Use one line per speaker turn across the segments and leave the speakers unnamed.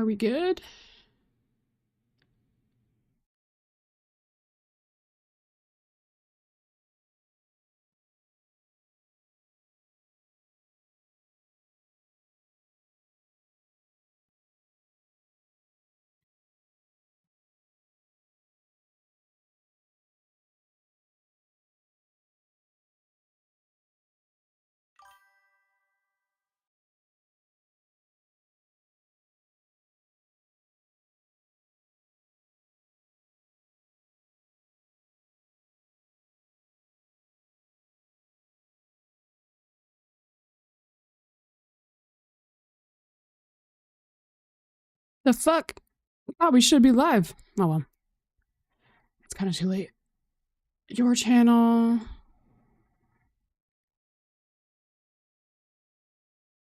Are we good? The fuck? Oh, we should be live. Oh well. It's kind of too late. Your channel.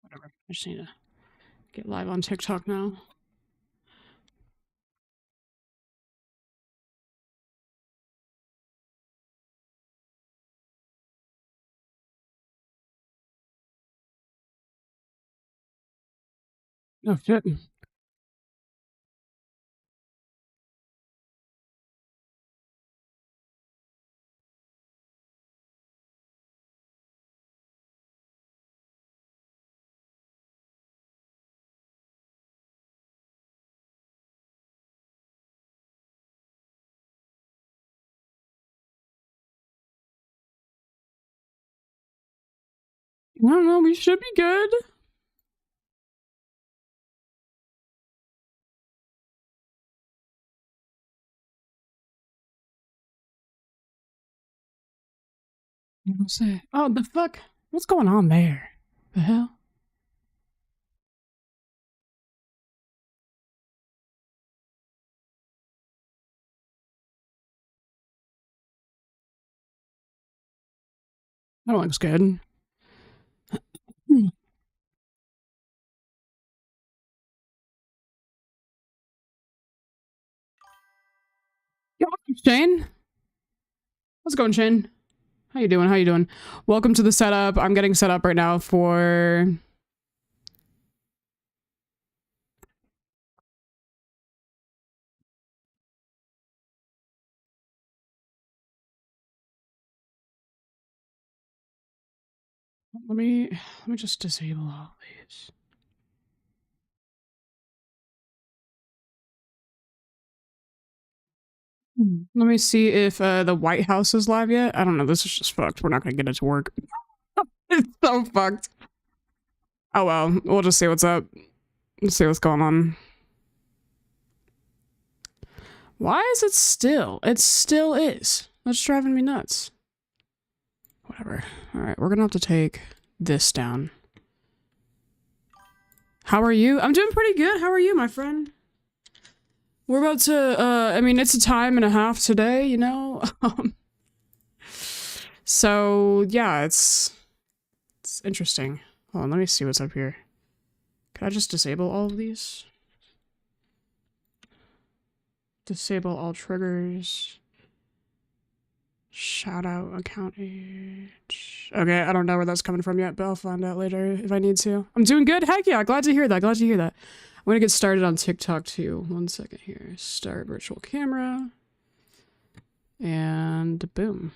Whatever. I just need to get live on TikTok now. Oh shit. I don't know. We should be good. You don't say. Oh, the fuck? What's going on there? The hell? That looks good. Yo, Shane. How's it going, Shane? How you doing? How you doing? Welcome to the setup. I'm getting set up right now for... Let me just disable all these. Let me see if the White House is live yet. I don't know. This is just fucked. We're not gonna get it to work. It's so fucked. Oh well. We'll just see what's up. Let's see what's going on. Why is it still? It still is. That's driving me nuts. Whatever. Alright, we're gonna have to take this down. How are you? I'm doing pretty good. How are you, my friend? We're about to, I mean, it's a time and a half today, you know? So, yeah, it's interesting. Hold on, let me see what's up here. Can I just disable all of these? Disable all triggers. Shout out account age. Okay, I don't know where that's coming from yet, but I'll find out later if I need to. I'm doing good. Heck yeah, glad to hear that. Glad to hear that. I'm gonna get started on TikTok too. 1 second here. Start virtual camera. And boom.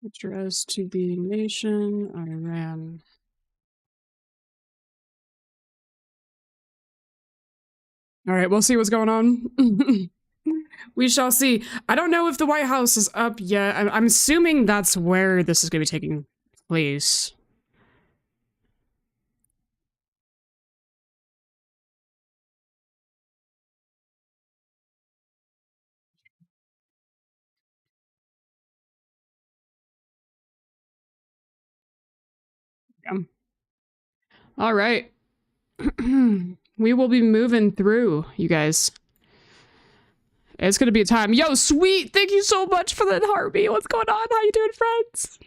Address to the nation, Iran. All right, we'll see what's going on. We shall see. I don't know if the White House is up yet. I'm assuming that's where this is going to be taking place. All right. We will be moving through, you guys. It's gonna be a time. Yo, sweet! Thank you so much for the heartbeat. What's going on? How you doing, friends?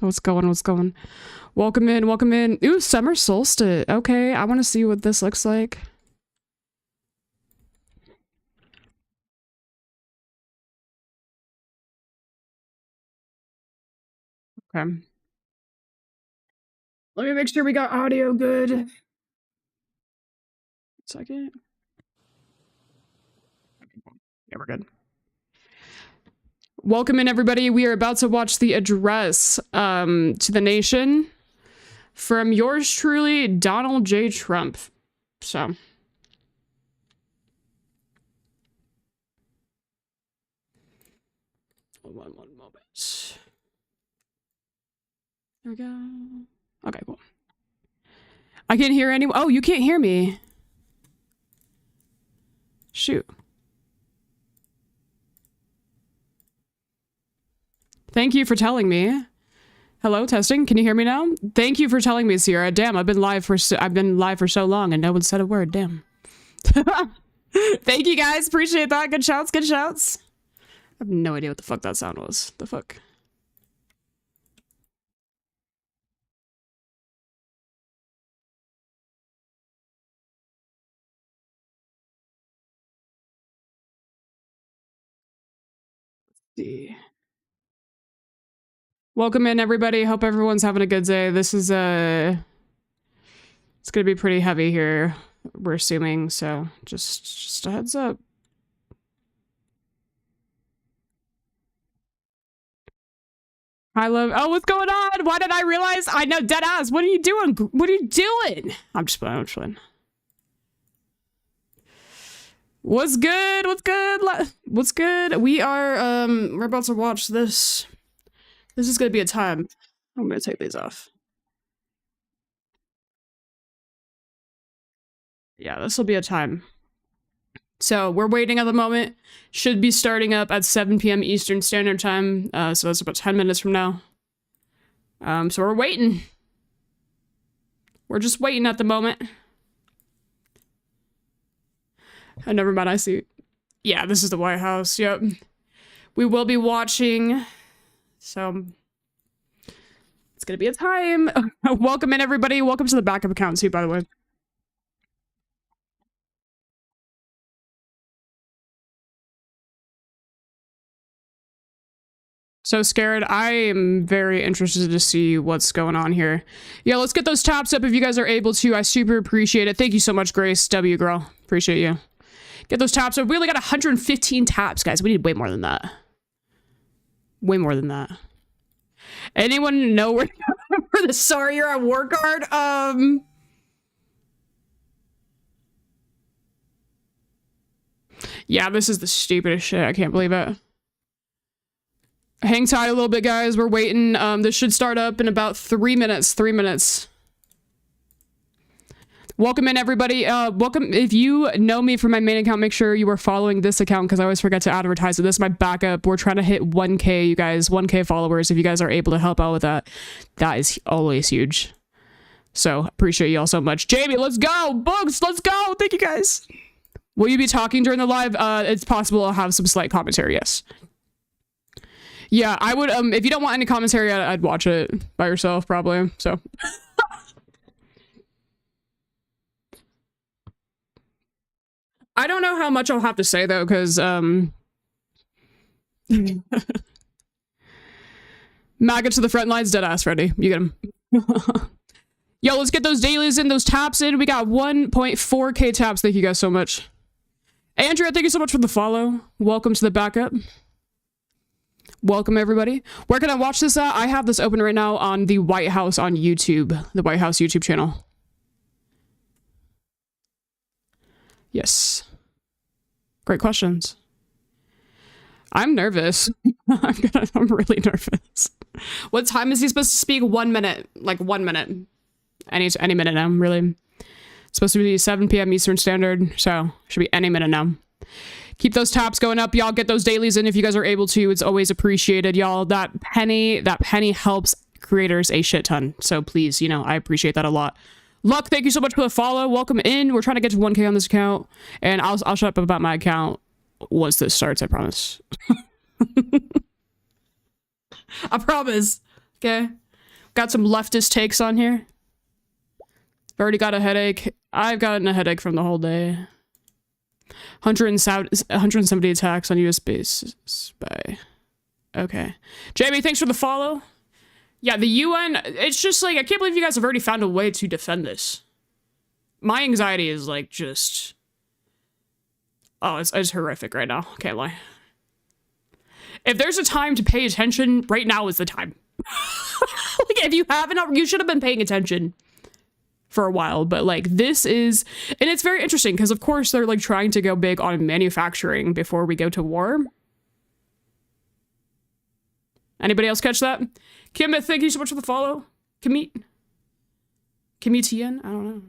What's going? What's going? Welcome in. Welcome in. Ooh, summer solstice. Okay, I want to see what this looks like. Okay. Let me make sure we got audio good. Second. Yeah, we're good. Welcome in, everybody. We are about to watch the address to the nation from yours truly, Donald J. Trump. So. One moment. There we go. Okay, cool. I can't hear anyone. Oh, you can't hear me. Shoot. Thank you for telling me. Hello, testing. Can you hear me now? Thank you for telling me, Sierra. Damn, I've been live for so long and no one said a word. Damn. Thank you guys. Appreciate that. Good shouts. Good shouts. I have no idea what the fuck that sound was. The fuck. See. Welcome in, everybody. Hope everyone's having a good day. This is it's gonna be pretty heavy here, we're assuming, so just a heads up. I love. Oh, what's going on? Why did I realize? I know, dead ass. What are you doing? What are you doing? I'm just playing. I'm just playing. What's good? What's good? What's good? We are we're about to watch this. This is gonna be a time. I'm gonna take these off. Yeah, this will be a time. So we're waiting at the moment. Should be starting up at 7 p.m. Eastern Standard Time. So that's about 10 minutes from now. So we're waiting. We're just waiting at the moment. Oh, never mind, I see. Yeah, this is the White House. Yep. We will be watching. So it's gonna be a time. Welcome in, everybody. Welcome to the backup account too, by the way. So scared. I am very interested to see what's going on here. Yeah, let's get those tops up if you guys are able to. I super appreciate it. Thank you so much, Grace W. Girl. Appreciate you. Get those taps up. We only got 115 taps, guys. We need way more than that. Way more than that. Anyone know where the sorry you're at war card? Yeah, this is the stupidest shit. I can't believe it. Hang tight a little bit, guys. We're waiting. This should start up in about 3 minutes. 3 minutes. Welcome in, everybody. Welcome. If you know me from my main account, make sure you are following this account because I always forget to advertise it. This is my backup. We're trying to hit 1K, you guys. 1K followers. If you guys are able to help out with that, that is always huge. So appreciate you all so much. Jamie, let's go. Books, let's go. Thank you, guys. Will you be talking during the live? It's possible I'll have some slight commentary. Yes. Yeah, I would. If you don't want any commentary, I'd watch it by yourself, probably. So. I don't know how much I'll have to say though, because MAGA to the front lines, dead ass ready. You get him. Yo, let's get those dailies in, those taps in. We got 1.4K taps. Thank you guys so much. Andrea, thank you so much for the follow. Welcome to the backup. Welcome, everybody. Where can I watch this at? I have this open right now on the White House on YouTube, the White House YouTube channel. Yes. Great questions. I'm nervous. I'm really nervous. What time is he supposed to speak? 1 minute. Like 1 minute. Any minute now, really. It's supposed to be 7 p.m. Eastern Standard, so should be any minute now. Keep those taps going up, y'all. Get those dailies in if you guys are able to. It's always appreciated, y'all. That penny helps creators a shit ton. So please, you know, I appreciate that a lot. Luck, thank you so much for the follow. Welcome in. We're trying to get to 1K on this account, and I'll shut up about my account once this starts. I promise. I promise. Okay. Got some leftist takes on here. Already got a headache. I've gotten a headache from the whole day. 170 attacks on US bases by. Okay. Jamie, thanks for the follow. Yeah, the UN, it's just like, I can't believe you guys have already found a way to defend this. My anxiety is like just... Oh, it's horrific right now. Can't lie. If there's a time to pay attention, right now is the time. Like, if you haven't, you should have been paying attention for a while, but like this is, and it's very interesting because of course they're like trying to go big on manufacturing before we go to war. Anybody else catch that? Kim, thank you so much for the follow. Kimitian? I don't know.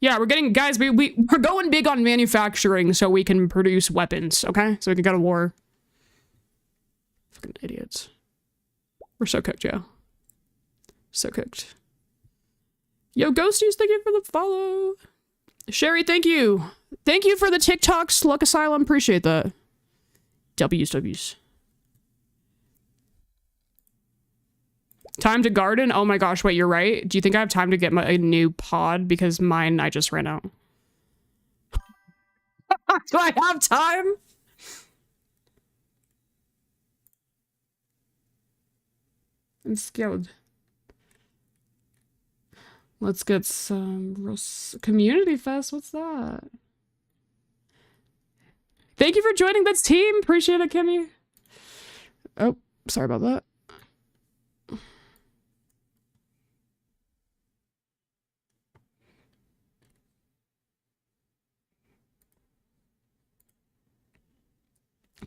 Yeah, we're getting, guys, we're going big on manufacturing so we can produce weapons, okay? So we can go to war. Fucking idiots. We're so cooked, Joe. So cooked. Yo, Ghosties, thank you for the follow. Sherry, thank you. Thank you for the TikTok Slug Asylum. Appreciate that. W's. Time to garden? Oh my gosh, wait, you're right. Do you think I have time to get a new pod? Because mine, I just ran out. Do I have time? I'm scared. Let's get some community fest. What's that? Thank you for joining the team. Appreciate it, Kimmy. Oh, sorry about that.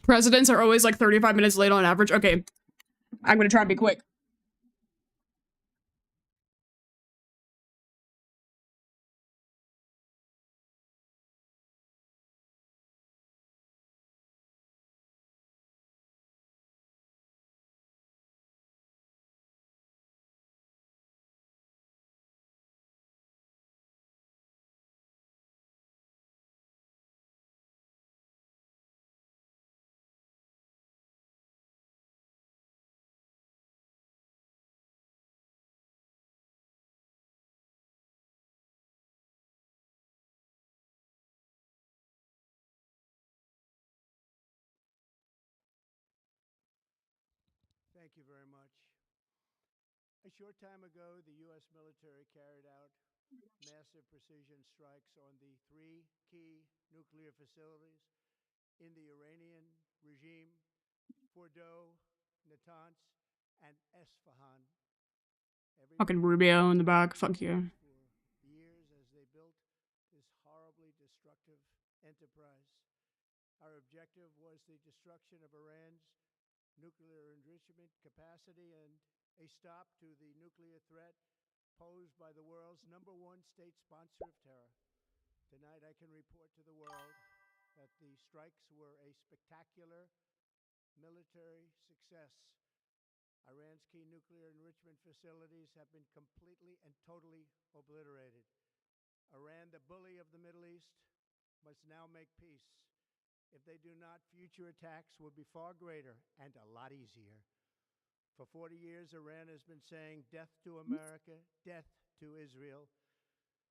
Presidents are always like 35 minutes late on average. Okay, I'm gonna try and be quick.
Thank you very much. A short time ago, the U.S. military carried out massive precision strikes on the three key nuclear facilities in the Iranian regime: Fordow, Natanz, and Esfahan.
Fucking Rubio in the back. Fuck you.
For years as they built this horribly destructive enterprise. Our objective was the destruction of Iran's nuclear enrichment capacity and a stop to the nuclear threat posed by the world's #1 state sponsor of terror. Tonight I can report to the world that the strikes were a spectacular military success. Iran's key nuclear enrichment facilities have been completely and totally obliterated. Iran, the bully of the Middle East, must now make peace. If they do not, future attacks will be far greater and a lot easier. For 40 years, Iran has been saying death to America, death to Israel.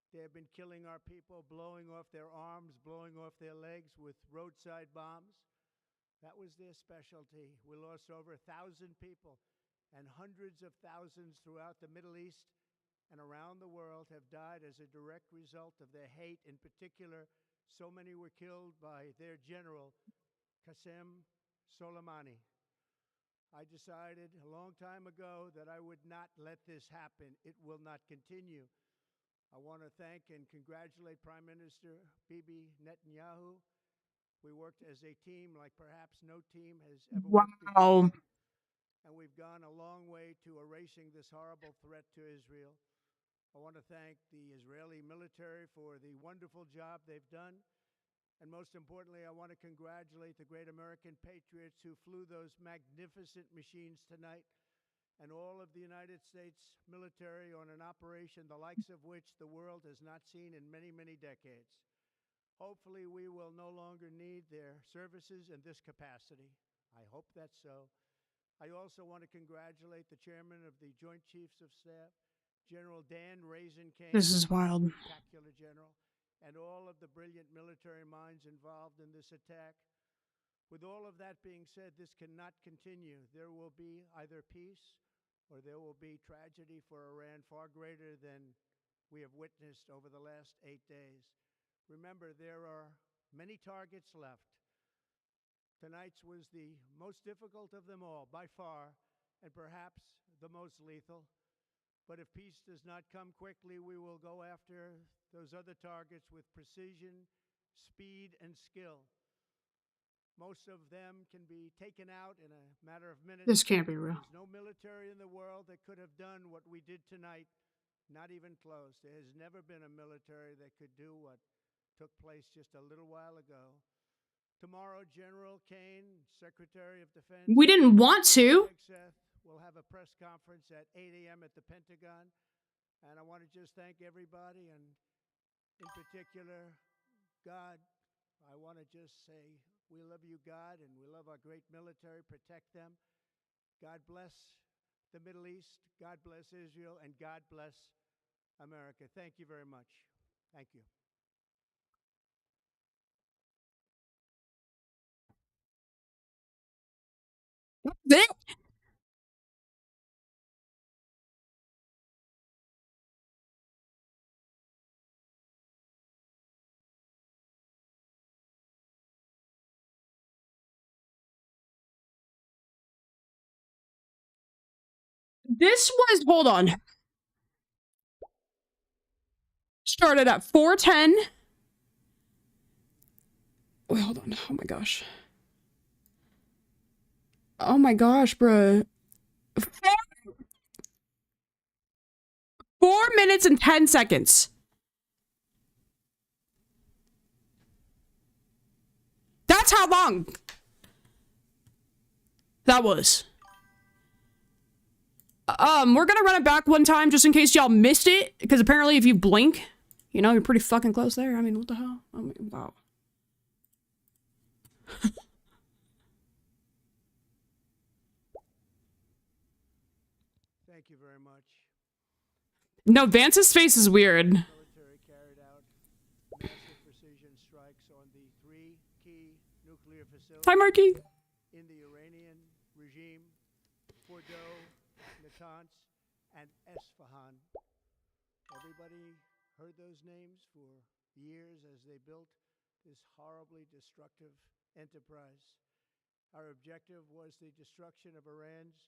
They have been killing our people, blowing off their arms, blowing off their legs with roadside bombs. That was their specialty. We lost over 1,000 people, and hundreds of thousands throughout the Middle East and around the world have died as a direct result of their hate. In particular, so many were killed by their general, Qasem Soleimani. I decided a long time ago that I would not let this happen. It will not continue. I want to thank and congratulate Prime Minister Bibi Netanyahu. We worked as a team like perhaps no team has ever worked before. And we've gone a long way to erasing this horrible threat to Israel. I want to thank the Israeli military for the wonderful job they've done. And most importantly, I want to congratulate the great American patriots who flew those magnificent machines tonight, and all of the United States military on an operation the likes of which the world has not seen in many, many decades. Hopefully, we will no longer need their services in this capacity. I hope that's so. I also want to congratulate the chairman of the Joint Chiefs of Staff, General Dan Raisin-Kane.
This is wild.
Spectacular general, and all of the brilliant military minds involved in this attack. With all of that being said, this cannot continue. There will be either peace or there will be tragedy for Iran far greater than we have witnessed over the last 8 days. Remember, there are many targets left. Tonight's was the most difficult of them all, by far, and perhaps the most lethal. But if peace does not come quickly, we will go after those other targets with precision, speed, and skill. Most of them can be taken out in a matter of minutes.
This can't be real.
There's no military in the world that could have done what we did tonight, not even close. There has never been a military that could do what took place just a little while ago. Tomorrow, General Kane, Secretary of Defense,
We didn't want to.
will have a press conference at 8 a.m. at the Pentagon. And I want to just thank everybody, and in particular, God. I want to just say, we love you, God, and we love our great military. Protect them. God bless the Middle East. God bless Israel, and God bless America. Thank you very much. Thank you.
This was, hold on. Started at 4:10. Wait, hold on. Oh my gosh. Oh my gosh, bruh. 4 minutes and 10 seconds. That's how long that was. We're gonna run it back one time just in case y'all missed it, because apparently if you blink, you know, you're pretty fucking close there. I mean, what the hell? I mean, wow.
Thank you very much.
No, Vance's face is weird.
Military carried out massive precision strikes on the 3 key nuclear facilities
Hi, Marky.
in the Iranian regime: Fordow, Natanz, and Esfahan. Everybody heard those names for years as they built this horribly destructive enterprise. Our objective was the destruction of Iran's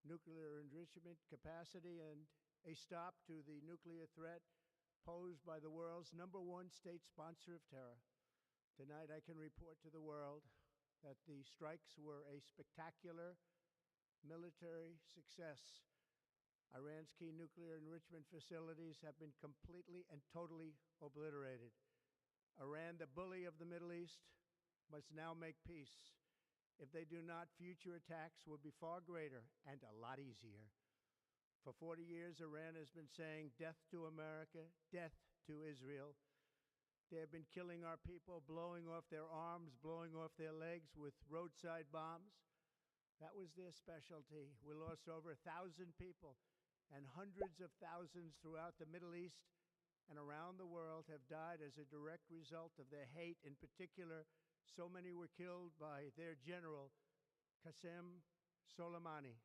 nuclear enrichment capacity and a stop to the nuclear threat posed by the world's #1 state sponsor of terror. Tonight, I can report to the world that the strikes were a spectacular military success. Iran's key nuclear enrichment facilities have been completely and totally obliterated. Iran, the bully of the Middle East, must now make peace. If they do not, future attacks will be far greater and a lot easier. For 40 years, Iran has been saying death to America, death to Israel. They have been killing our people, blowing off their arms, blowing off their legs with roadside bombs. That was their specialty. We lost over 1,000 people, and hundreds of thousands throughout the Middle East and around the world have died as a direct result of their hate. In particular, so many were killed by their general, Qasem Soleimani.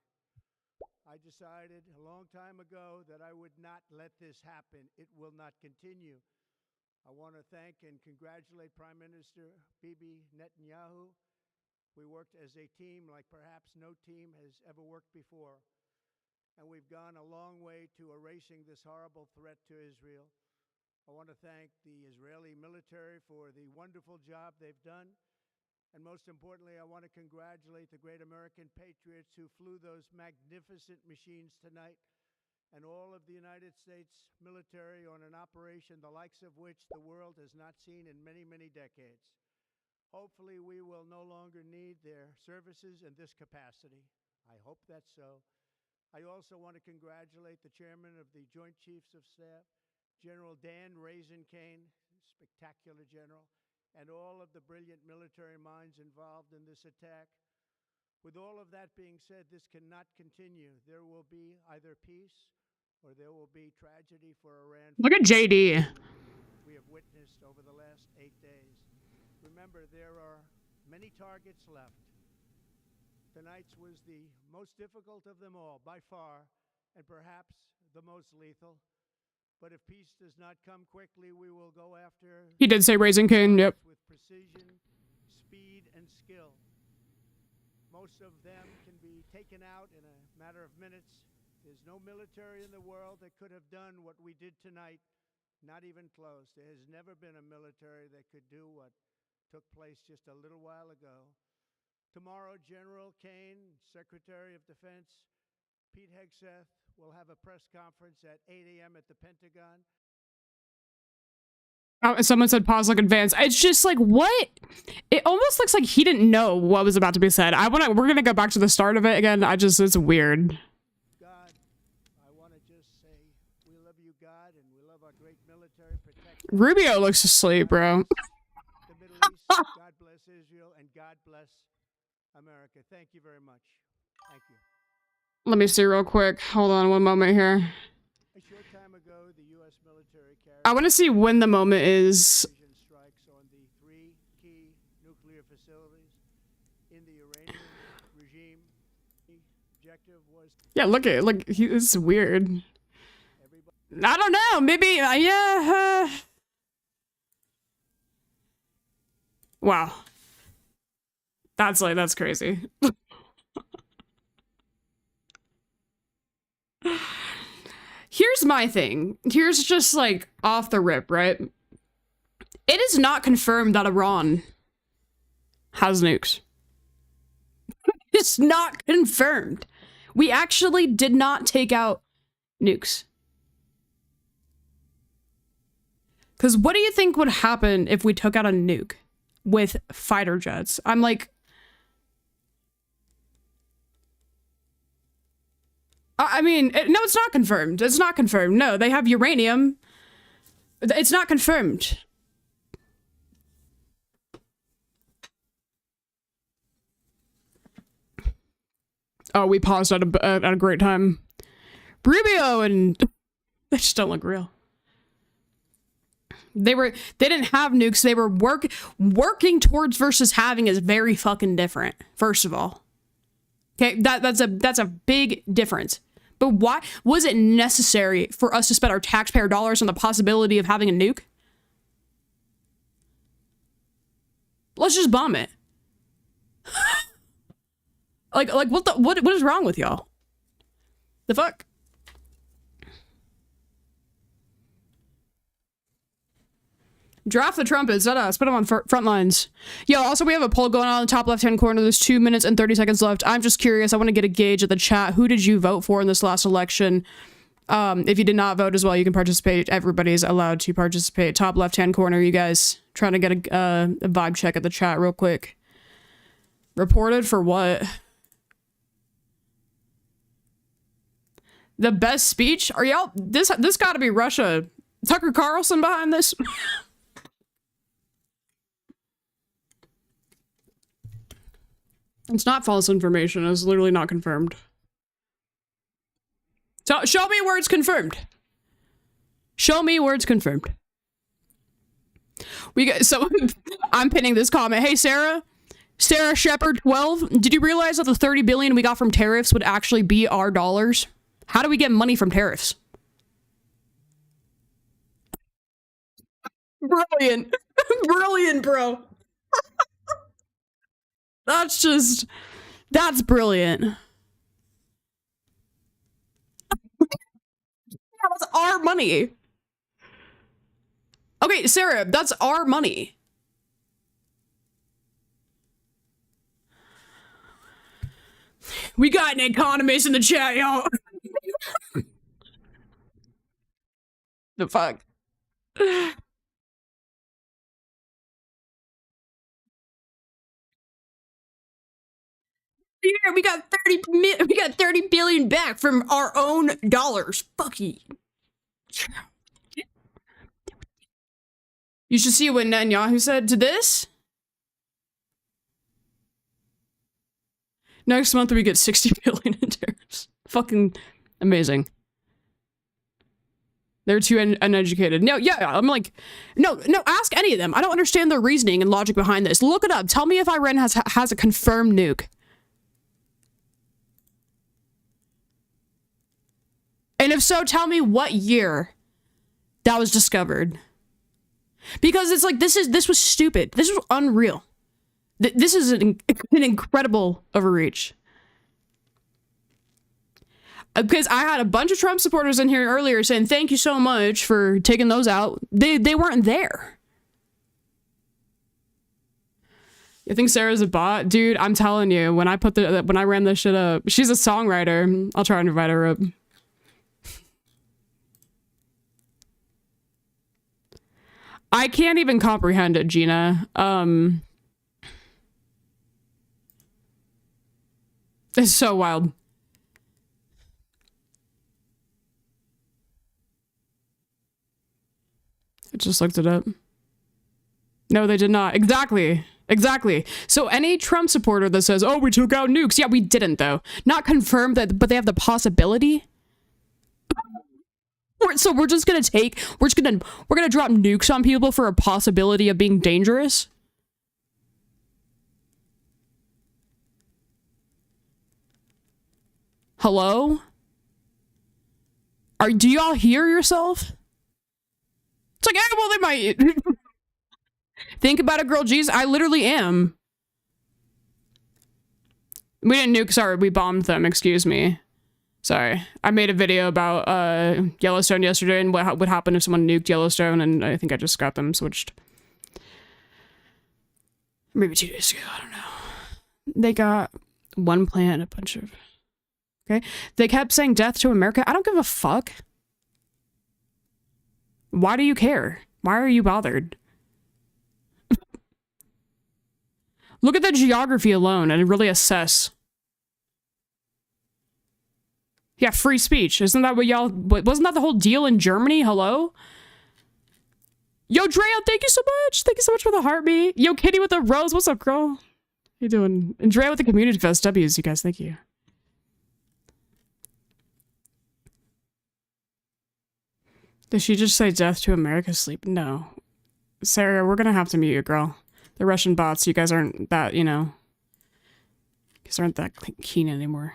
I decided a long time ago that I would not let this happen. It will not continue. I want to thank and congratulate Prime Minister Bibi Netanyahu. We worked as a team like perhaps no team has ever worked before. And we've gone a long way to erasing this horrible threat to Israel. I want to thank the Israeli military for the wonderful job they've done. And most importantly, I want to congratulate the great American patriots who flew those magnificent machines tonight, and all of the United States military on an operation the likes of which the world has not seen in many, many decades. Hopefully, we will no longer need their services in this capacity. I hope that's so. I also want to congratulate the chairman of the Joint Chiefs of Staff, General Dan Raisin Kane, spectacular general, and all of the brilliant military minds involved in this attack. With all of that being said, this cannot continue. There will be either peace or there will be tragedy for Iran.
Look at JD.
We have witnessed over the last 8 days. Remember, there are many targets left. Tonight's was the most difficult of them all, by far, and perhaps the most lethal. But if peace does not come quickly, we will go after...
He did say Raising Cain, yep.
...with precision, speed, and skill. Most of them can be taken out in a matter of minutes. There's no military in the world that could have done what we did tonight, not even close. There has never been a military that could do what took place just a little while ago. Tomorrow, General Cain, Secretary of Defense, Pete Hegseth, will have a press conference at 8 a.m. at the Pentagon.
Oh, someone said pause like advance. It's just like, what? It almost looks like he didn't know what was about to be said. We're gonna go back to the start of it again. It's weird.
God, I want to just say, we love you, God, and we love our great military protection.
Rubio looks asleep, bro.
The Middle East, God bless Israel, and God bless America. Thank you very much. Thank you.
Let me see real quick. Hold on one moment here.
A short time ago, the U.S. military carried
I want to see when the moment is.
precision strikes on the 3 key nuclear facilities in the Iranian regime. The objective was
Yeah, look at it's weird.
everybody.
I don't know. Maybe yeah. Wow. That's crazy. Here's my thing. Here's just like off the rip, right? It is not confirmed that Iran has nukes. It's not confirmed. We actually did not take out nukes. Because what do you think would happen if we took out a nuke with fighter jets? I'm like... I mean, no, it's not confirmed. It's not confirmed. No, they have uranium. It's not confirmed. Oh, we paused at a great time. Rubio and... They just don't look real. They didn't have nukes. They were working towards versus having is very fucking different, first of all. Okay, that's a big difference. But why was it necessary for us to spend our taxpayer dollars on the possibility of having a nuke? Let's just bomb it. like what is wrong with y'all? The fuck? Draft the trumpets. Put them on front lines. Yo, also we have a poll going on in the top left-hand corner. There's 2 minutes and 30 seconds left. I'm just curious. I want to get a gauge of the chat. Who did you vote for in this last election? If you did not vote as well, you can participate. Everybody's allowed to participate. Top left-hand corner, you guys. Trying to get a vibe check at the chat real quick. Reported for what? The best speech? Are y'all... This gotta be Russia. Tucker Carlson behind this? It's not false information. It's literally not confirmed. So show me where it's confirmed. Show me where it's confirmed. We got so I'm pinning this comment. Hey Sarah Shepard 12. Did you realize that the 30 billion we got from tariffs would actually be our dollars? How do we get money from tariffs? Brilliant. Brilliant, bro. That's brilliant. That's our money. Okay, Sarah, that's our money. We got an economist in the chat, y'all. The fuck? Yeah, we got 30 billion back from our own dollars. Fuck you. You should see what Netanyahu said to this. Next month we get 60 billion in tariffs. Fucking amazing. They're too uneducated. No, yeah, I'm like, no, ask any of them. I don't understand the reasoning and logic behind this. Look it up. Tell me if Iran has a confirmed nuke. And if so, tell me what year that was discovered. Because it's like, this was stupid. This was unreal. This is an incredible overreach. Because I had a bunch of Trump supporters in here earlier saying, thank you so much for taking those out. They weren't there. You think Sarah's a bot? Dude, I'm telling you, when I ran this shit up, she's a songwriter. I'll try and invite her up. I can't even comprehend it, Gina. It's so wild. I just looked it up. No, they did not. Exactly. So any Trump supporter that says, oh, we took out nukes. Yeah, we didn't, though. Not confirmed that, but they have the possibility. So we're gonna drop nukes on people for a possibility of being dangerous. Hello? Do y'all hear yourself? It's like, well, they might. Think about it, girl. Jeez, I literally am. We didn't nuke, sorry, we bombed them, excuse me. Sorry. I made a video about Yellowstone yesterday and what would happen if someone nuked Yellowstone, and I think I just got them switched. Maybe 2 days ago, I don't know. They got one plant, a bunch of... Okay. They kept saying death to America. I don't give a fuck. Why do you care? Why are you bothered? Look at the geography alone and really assess. Yeah, free speech. Isn't that what y'all... Wasn't that the whole deal in Germany? Hello? Yo, Drea, thank you so much. Thank you so much for the heartbeat. Yo, Kitty with the rose. What's up, girl? How you doing? And Drea with the community fest W's, you guys. Thank you. Did she just say death to America's sleep? No. Sarah, we're gonna have to mute you, girl. The Russian bots, you guys aren't that, you know... You guys aren't that keen anymore.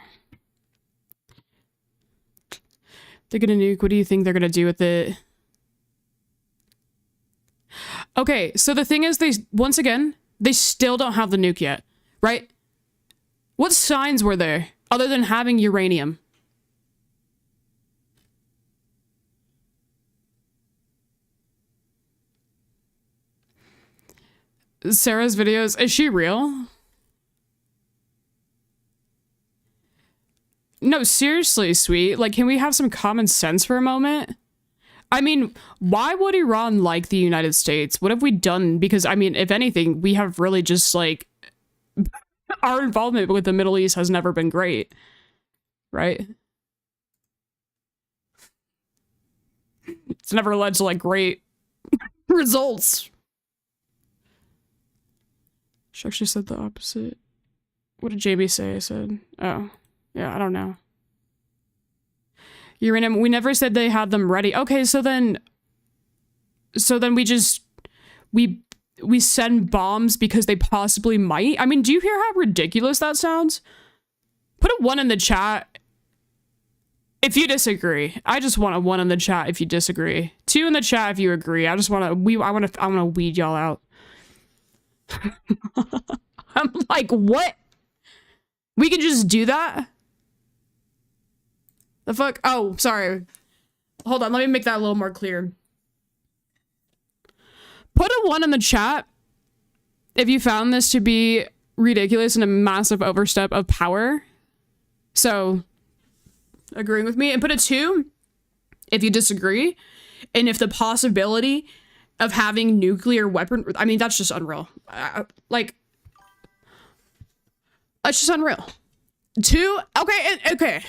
They're gonna nuke. What do you think they're gonna do with it? Okay, so the thing is, once again, they still don't have the nuke yet, right? What signs were there, other than having uranium? Sarah's videos, is she real? No, seriously, sweet. Like, can we have some common sense for a moment? I mean, why would Iran like the United States? What have we done? Because, I mean, if anything, we have really just, like... Our involvement with the Middle East has never been great. Right? It's never led to, like, great results. She actually said the opposite. What did JB say? I said, oh, yeah, I don't know. Uranium, we never said they had them ready. Okay, so then we send bombs because they possibly might? I mean, do you hear how ridiculous that sounds? Put a 1 in the chat if you disagree. I just want a 1 in the chat if you disagree. 2 in the chat if you agree. I want to weed y'all out. I'm like, what? We can just do that? The fuck? Oh, sorry. Hold on, let me make that a little more clear. Put a 1 in the chat if you found this to be ridiculous and a massive overstep of power. So, agreeing with me. And put a 2 if you disagree. And if the possibility of having nuclear weapon... I mean, that's just unreal. Like... That's just unreal. 2? Okay, okay.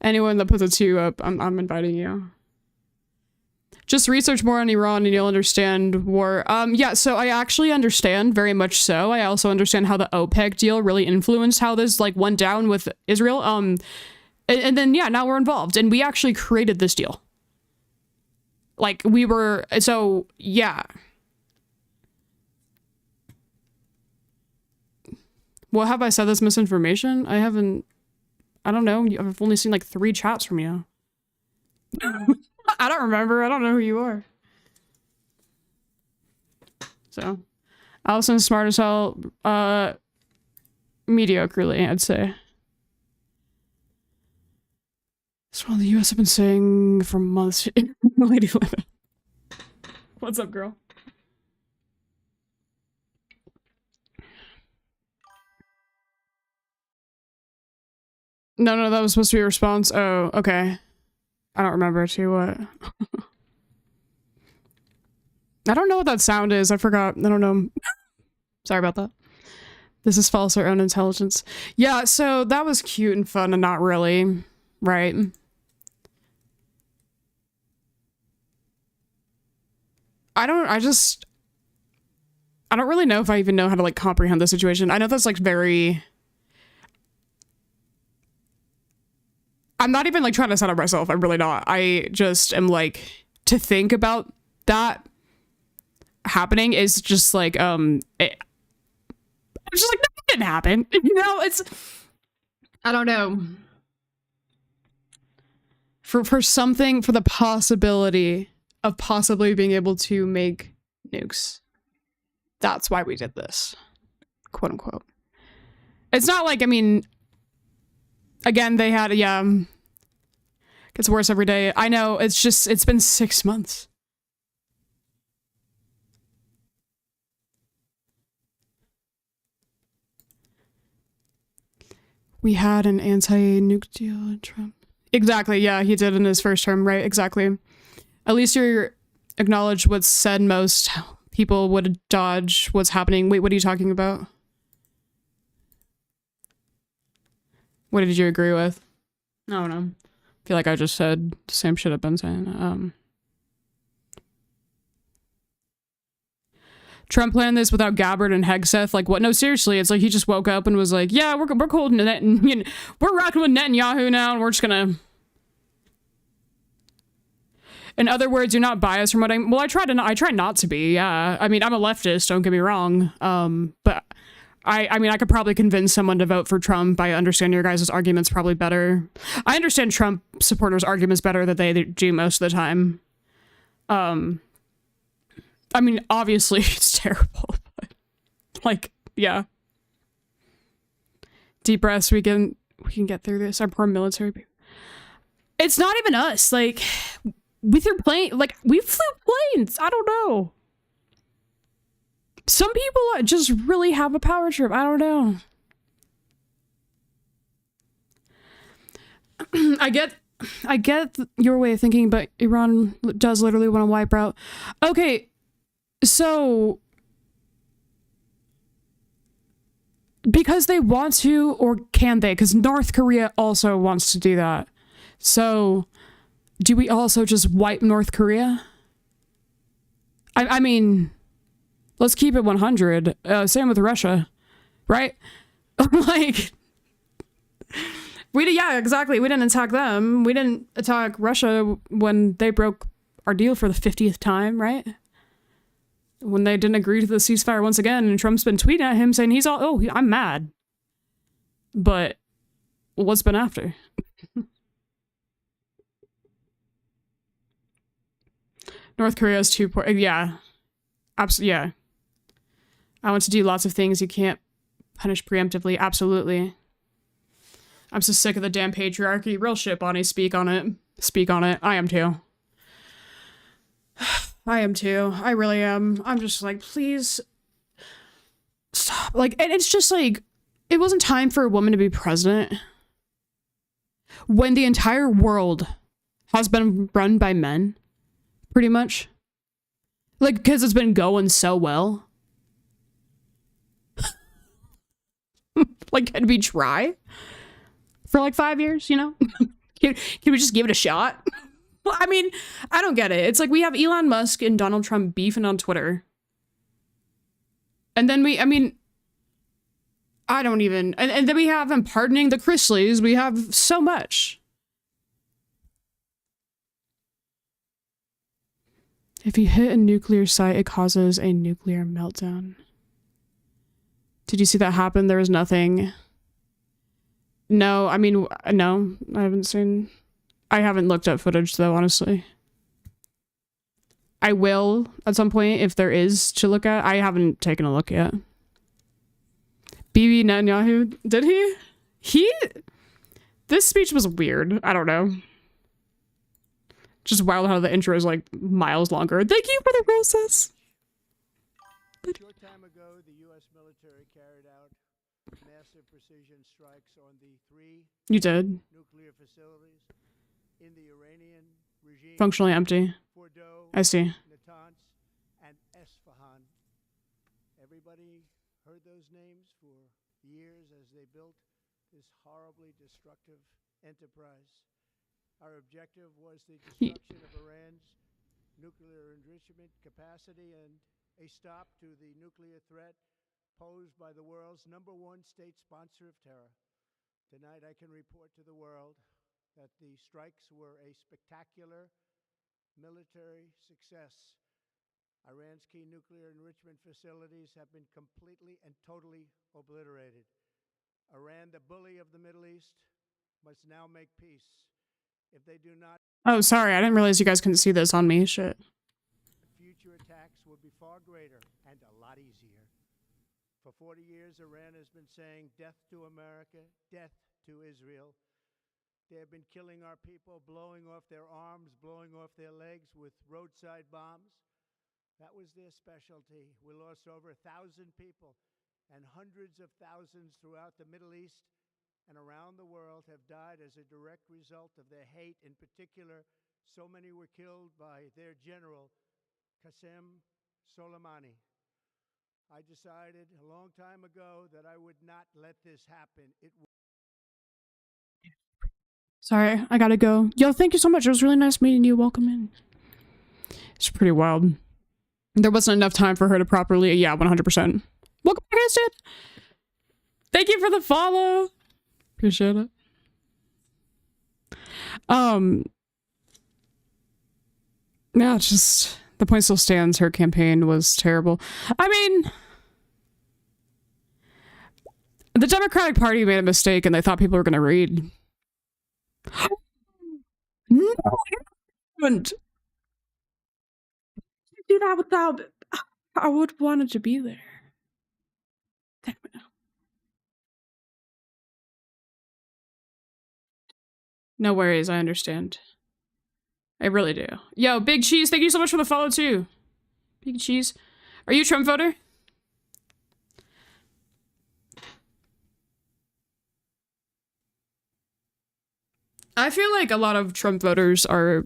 Anyone that puts a 2 up, I'm inviting you. Just research more on Iran and you'll understand war. Yeah, so I actually understand, very much so. I also understand how the OPEC deal really influenced how this, like, went down with Israel. And then, yeah, now we're involved. And we actually created this deal. Like, we were... So, yeah. What have I said that's misinformation? I haven't. I don't know. I've only seen like 3 chats from you. I don't remember. I don't know who you are. So, Allison's smart as hell. Mediocrely, I'd say. That's what the US have been saying for months. Lady Lemon. What's up, girl? No, that was supposed to be a response. Oh, okay. I don't remember too what. I don't know what that sound is. I forgot. I don't know. Sorry about that. This is false our own intelligence. Yeah, so that was cute and fun and not really. Right. I don't really know if I even know how to like comprehend the situation. I know that's like very... I'm not even like trying to set up myself. I'm really not. I just am like, to think about that happening is just like, I'm just like, that didn't happen. You know, it's, I don't know. For something, for the possibility of possibly being able to make nukes. That's why we did this. Quote unquote. It's not like, I mean, again, they had, yeah, gets worse every day. I know, it's just, it's been 6 months. We had an anti-nuke deal in Trump. Exactly, yeah, he did in his first term, right, exactly. At least you acknowledge what's said. Most people would dodge what's happening. Wait, what are you talking about? What did you agree with? I don't know. I feel like I just said the same shit I've been saying. Trump planned this without Gabbard and Hegseth. Like, what? No, seriously. It's like he just woke up and was like, yeah, we're cold in Net, and you know, we're rocking with Netanyahu now, and we're just gonna... In other words, you're not biased from what I'm... Well, I try not to be, yeah. I mean, I'm a leftist, don't get me wrong. But I mean, I could probably convince someone to vote for Trump. I understand your guys' arguments probably better. I understand Trump supporters' arguments better than they do most of the time. I mean, obviously, it's terrible. But, like, yeah. Deep breaths, we can get through this. Our poor military people. It's not even us, like... With your plane, like, we flew planes. I don't know. Some people just really have a power trip. I don't know. I get your way of thinking, but Iran does literally want to wipe out. Okay, so because they want to, or can they? Because North Korea also wants to do that. So... do we also just wipe North Korea? I mean, let's keep it 100. Same with Russia, right? Like, yeah, exactly. We didn't attack them. We didn't attack Russia when they broke our deal for the 50th time, right? When they didn't agree to the ceasefire once again, and Trump's been tweeting at him saying he's all, oh, I'm mad. But what's been after? North Korea's too poor. Yeah. Absolutely. Yeah. I want to do lots of things you can't punish preemptively. Absolutely. I'm so sick of the damn patriarchy. Real shit, Bonnie. Speak on it. Speak on it. I am too. I am too. I really am. I'm just like, please stop. Like, and it's just like, it wasn't time for a woman to be president when the entire world has been run by men. Pretty much. Like, because it's been going so well. Like, can we try? For like 5 years, you know? Can we just give it a shot? Well, I mean, I don't get it. It's like we have Elon Musk and Donald Trump beefing on Twitter. And then I mean, I don't even... And then we have them pardoning the Chrisleys. We have so much. If you hit a nuclear site, it causes a nuclear meltdown. Did you see that happen? There was nothing. No, I mean, no, I haven't looked at footage though, honestly. I will at some point if there is to look at. I haven't taken a look yet. Bibi Netanyahu, did he? This speech was weird. I don't know. Just wild how the intro is like miles longer. Thank you for the process.
A short time ago, the U.S. military carried out massive precision strikes on the 3
You did.
nuclear facilities in the Iranian regime.
Functionally empty.
Fordow,
I see.
Natanz, and Esfahan. Everybody heard those names for years as they built this horribly destructive enterprise. Our objective was the destruction of Iran's nuclear enrichment capacity and a stop to the nuclear threat posed by the world's #1 state sponsor of terror. Tonight I can report to the world that the strikes were a spectacular military success. Iran's key nuclear enrichment facilities have been completely and totally obliterated. Iran, the bully of the Middle East, must now make peace. If they do not,
Oh, sorry. I didn't realize you guys couldn't see this on me. Shit.
future attacks will be far greater and a lot easier. For 40 years, Iran has been saying death to America, death to Israel. They have been killing our people, blowing off their arms, blowing off their legs with roadside bombs. That was their specialty. We lost over 1,000 people, and hundreds of thousands throughout the Middle East and around the world have died as a direct result of their hate. In particular, so many were killed by their general, Qasem Soleimani. I decided a long time ago that I would not let this happen.
Sorry, I gotta go. Yo, thank you so much. It was really nice meeting you. Welcome in. It's pretty wild. There wasn't enough time for her to properly... Yeah, 100%. Welcome back, Kristen. Thank you for the follow. Appreciate it. Yeah, it's just... The point still stands. Her campaign was terrible. I mean... The Democratic Party made a mistake and they thought people were gonna read. No, I wouldn't do that without... I would wanted to be there. Damn it. No worries, I understand. I really do. Yo, Big Cheese, thank you so much for the follow too. Big Cheese. Are you a Trump voter? I feel like a lot of Trump voters are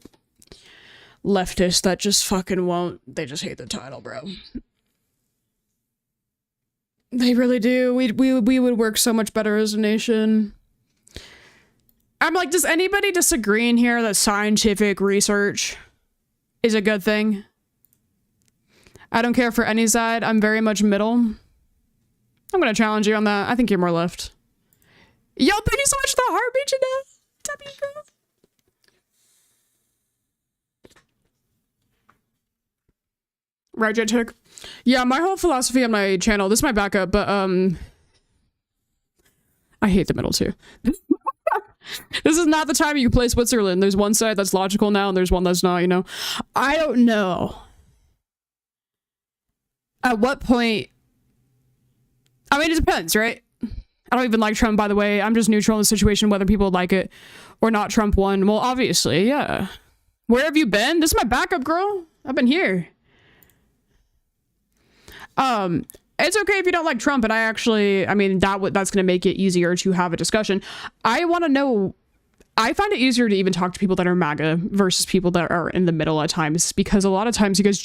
leftists that just fucking won't. They just hate the title, bro. They really do. We would work so much better as a nation. I'm like, does anybody disagree in here that scientific research is a good thing? I don't care for any side. I'm very much middle. I'm gonna challenge you on that. I think you're more left. Yo, thank you so much for the heartbeat, Janelle. Right, Jet Tick. Yeah, my whole philosophy on my channel, this is my backup, but I hate the middle too. This is not the time you can play Switzerland. There's one side that's logical now and there's one that's not, you know. I don't know. At what point... I mean, it depends, right? I don't even like Trump, by the way. I'm just neutral in the situation, whether people like it or not. Trump won. Well, obviously, yeah. Where have you been? This is my backup, girl. I've been here. It's okay if you don't like Trump, and I mean, that's going to make it easier to have a discussion. I want to know, I find it easier to even talk to people that are MAGA versus people that are in the middle at times, because a lot of times you guys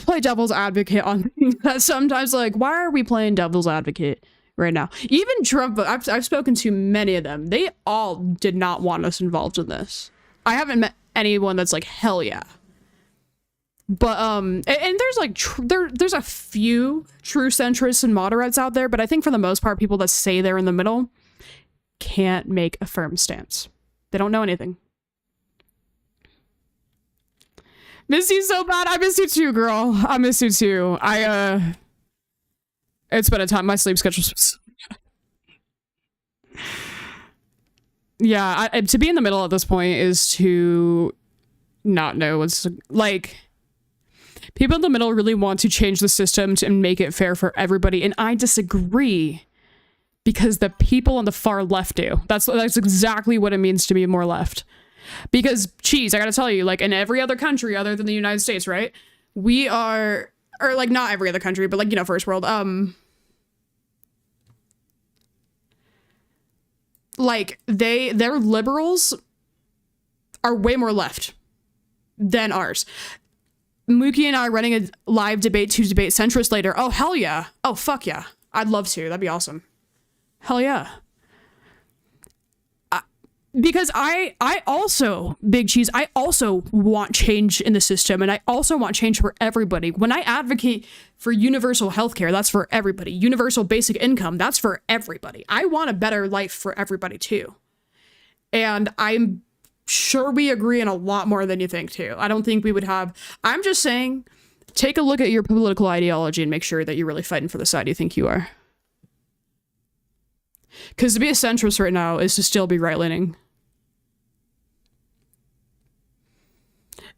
play devil's advocate on things that sometimes, like, why are we playing devil's advocate right now? Even Trump, I've spoken to many of them. They all did not want us involved in this. I haven't met anyone that's like, hell yeah. But, and there's like, there's a few true centrists and moderates out there, but I think for the most part, people that say they're in the middle can't make a firm stance. They don't know anything. Miss you so bad. I miss you too, girl. I miss you too. It's been a time. My sleep schedule's... Yeah, to be in the middle at this point is to not know what's... Like, people in the middle really want to change the system to make it fair for everybody, and I disagree because the people on the far left do. That's exactly what it means to be more left. Because, geez, I gotta tell you, like, in every other country other than the United States, right? We are... Or, like, not every other country, but, like, you know, first world, like, their liberals are way more left than ours. Mookie and I are running a live debate to debate centrist later. Oh, hell yeah. Oh, fuck yeah. I'd love to. That'd be awesome. Hell yeah. Because I also, Big Cheese, I also want change in the system, and I also want change for everybody. When I advocate for universal healthcare, that's for everybody. Universal basic income, that's for everybody. I want a better life for everybody too. And I'm sure we agree on a lot more than you think too. I don't think we would have... I'm just saying, take a look at your political ideology and make sure that you're really fighting for the side you think you are. Because to be a centrist right now is to still be right-leaning.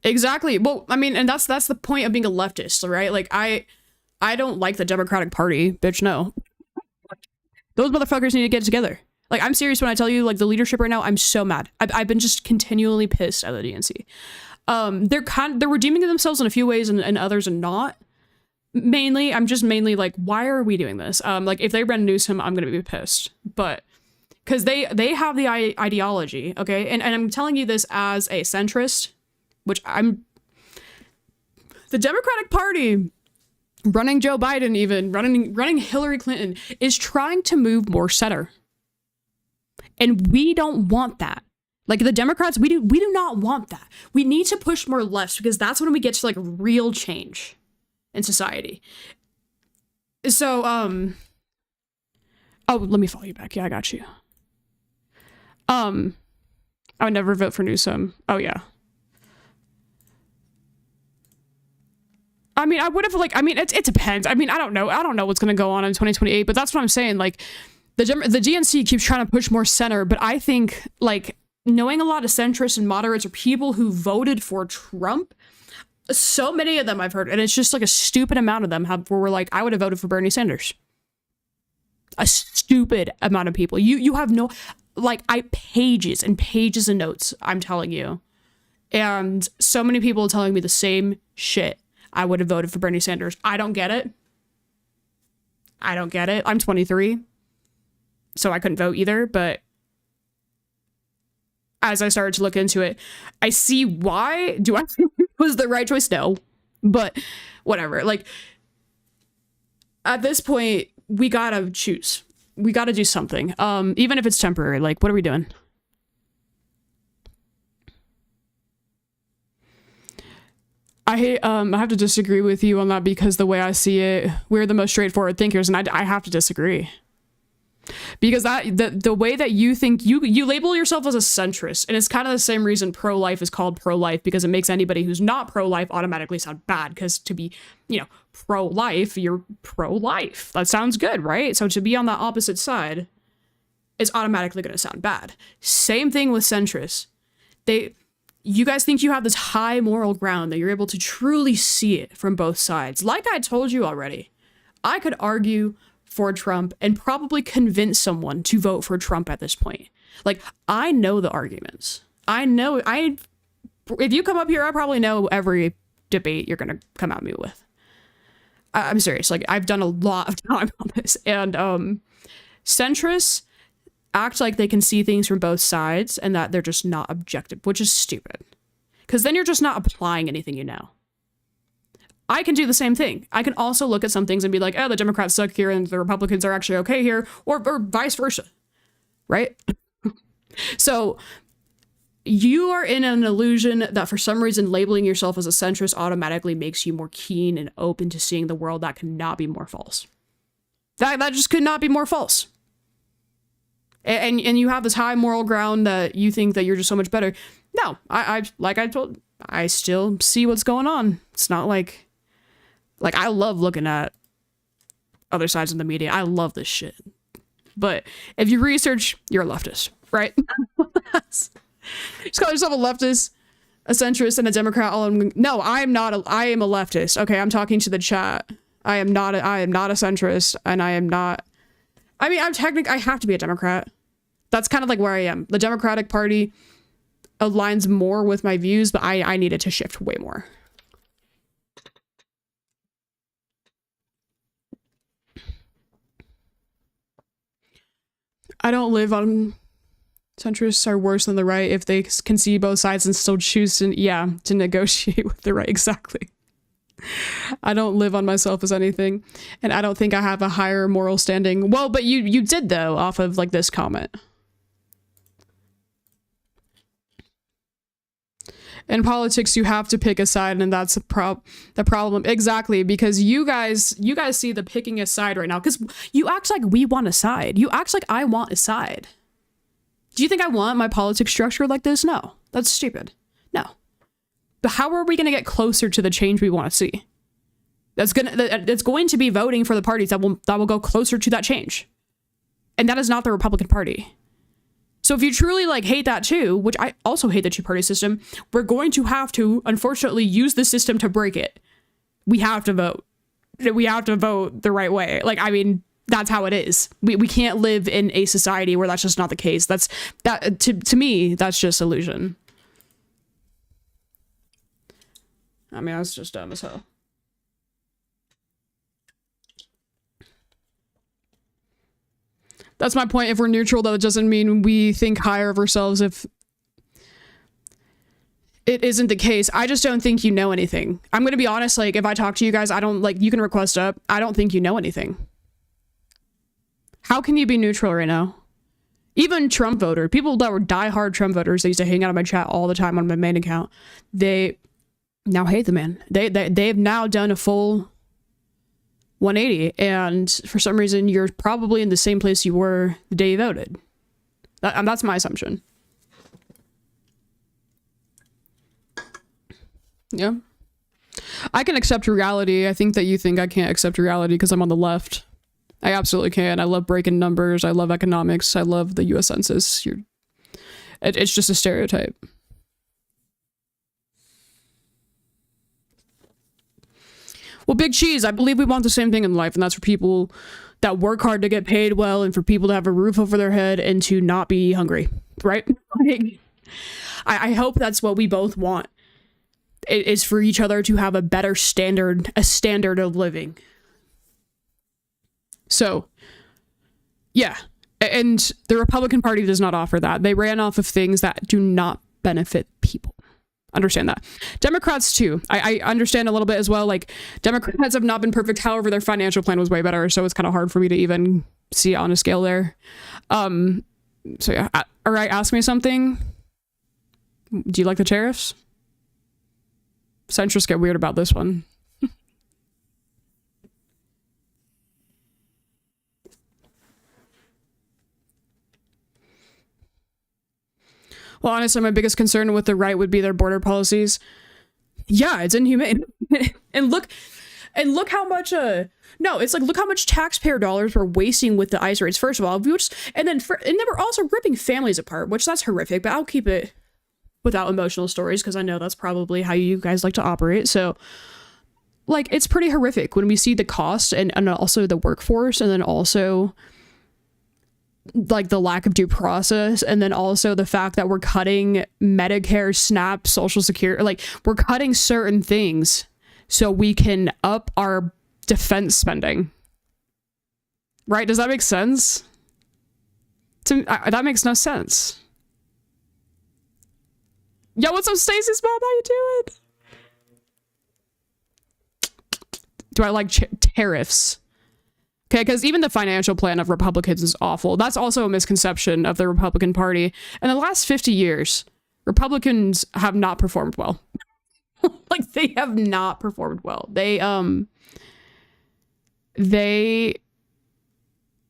Exactly. Well, I mean, and that's the point of being a leftist, right? Like, I don't like the Democratic Party, bitch, no. Those motherfuckers need to get together. Like, I'm serious when I tell you, like, the leadership right now, I'm so mad. I've been just continually pissed at the DNC. They're redeeming themselves in a few ways and others are not. Mainly, I'm just mainly like, why are we doing this? Like, if they run Newsom, I'm gonna be pissed. But, because they have the ideology, okay? And I'm telling you this as a centrist, which the Democratic Party, running Joe Biden even, running Hillary Clinton, is trying to move more center. And we don't want that. Like, the Democrats, we do not want that. We need to push more left, because that's when we get to, like, real change in society. So, oh, let me follow you back. Yeah, I got you. I would never vote for Newsom. Oh, yeah. I mean, I would have, like, I mean, it depends. I mean, I don't know what's going to go on in 2028, but that's what I'm saying. Like, the DNC keeps trying to push more center, but I think, like, knowing a lot of centrists and moderates or people who voted for Trump, so many of them I've heard, and it's just like a stupid amount of them were like, I would have voted for Bernie Sanders. A stupid amount of people. You have no, like, pages and pages of notes, I'm telling you. And so many people telling me the same shit. I would have voted for Bernie Sanders. I don't get it. I'm 23, so I couldn't vote either, but as I started to look into it, I see why. Do I think it was the right choice? No, but whatever. Like, at this point, we gotta choose. We gotta do something. Even if it's temporary. Like, what are we doing? I have to disagree with you on that, because the way I see it, we're the most straightforward thinkers, and I have to disagree. Because the way that you think, you label yourself as a centrist, and it's kind of the same reason pro-life is called pro-life, because it makes anybody who's not pro-life automatically sound bad, because to be, you know, pro-life, you're pro-life. That sounds good, right? So to be on the opposite side is automatically going to sound bad. Same thing with centrists. You guys think you have this high moral ground, that you're able to truly see it from both sides. Like I told you already, I could argue for Trump and probably convince someone to vote for Trump at this point. Like, I know the arguments. If you come up here, I probably know every debate you're going to come at me with. I'm serious. Like, I've done a lot of time on this. And centrists act like they can see things from both sides and that they're just not objective, which is stupid. Because then you're just not applying anything you know. I can do the same thing. I can also look at some things and be like, oh, the Democrats suck here and the Republicans are actually okay here, or vice versa, right? So you are in an illusion that for some reason labeling yourself as a centrist automatically makes you more keen and open to seeing the world. That cannot be more false. That just could not be more false. And you have this high moral ground that you think that you're just so much better. No, I still see what's going on. It's not like I love looking at other sides of the media. I love this shit. But if you research, you're a leftist, right? Just call yourself a leftist, a centrist, and a Democrat. No, I am not. I am a leftist. Okay, I'm talking to the chat. I am not a centrist, and I am not. I mean, I have to be a Democrat. That's kind of like where I am. The Democratic Party aligns more with my views, but I needed to shift way more. I don't live on centrists are worse than the right if they can see both sides and still choose to, to negotiate with the right. Exactly. I don't live on myself as anything, and I don't think I have a higher moral standing. Well, but you did though, off of like this comment. In politics, you have to pick a side, and that's the problem. Exactly, because you guys see the picking a side right now, because you act like we want a side. You act like I want a side. Do you think I want my politics structure like this? No, that's stupid. No. But how are we going to get closer to the change we want to see? It's going to be voting for the parties that will go closer to that change, and that is not the Republican Party. So if you truly like hate that too, which I also hate the two-party system, we're going to have to, unfortunately, use the system to break it. We have to vote. We have to vote the right way. Like, I mean, that's how it is. We can't live in a society where that's just not the case. To me, that's just illusion. I mean, that's just dumb as hell. That's my point. If we're neutral, that doesn't mean we think higher of ourselves if it isn't the case. I just don't think you know anything. I'm going to be honest. Like, if I talk to you guys, I don't like, you can request up. I don't think you know anything. How can you be neutral right now? Even Trump voters, people that were diehard Trump voters, they used to hang out on my chat all the time on my main account. They now hate the man. They've now done a full 180, and for some reason you're probably in the same place you were the day you voted. That's my assumption. Yeah, I can accept reality. I think that you think I can't accept reality because I'm on the left. I absolutely can. I love breaking numbers. I love economics. I love the US Census. It's just a stereotype. Well, Big Cheese, I believe we want the same thing in life, and that's for people that work hard to get paid well, and for people to have a roof over their head and to not be hungry, right? I hope that's what we both want. It is for each other to have a better standard, a standard of living. So, yeah. And the Republican Party does not offer that. They ran off of things that do not benefit people. Understand that. Democrats too. I understand a little bit as well. Like, Democrats have not been perfect. However, their financial plan was way better. So it's kind of hard for me to even see it on a scale there. So yeah. All right. Ask me something. Do you like the tariffs? Centrists get weird about this one. Well, honestly, my biggest concern with the right would be their border policies. Yeah, it's inhumane. and look how much look how much taxpayer dollars we're wasting with the ICE raids. First of all, and then we're also ripping families apart, which that's horrific, but I'll keep it without emotional stories because I know that's probably how you guys like to operate. So like, it's pretty horrific when we see the cost and also the workforce, and then also like the lack of due process, and then also the fact that we're cutting Medicare, SNAP, Social Security, like we're cutting certain things so we can up our defense spending. Right? Does that make sense? That makes no sense. Yo, what's up, Stacy's mom? How you doing? Do I like tariffs? Okay, because even the financial plan of Republicans is awful. That's also a misconception of the Republican Party. In the last 50 years, Republicans have not performed well. Like, they have not performed well. They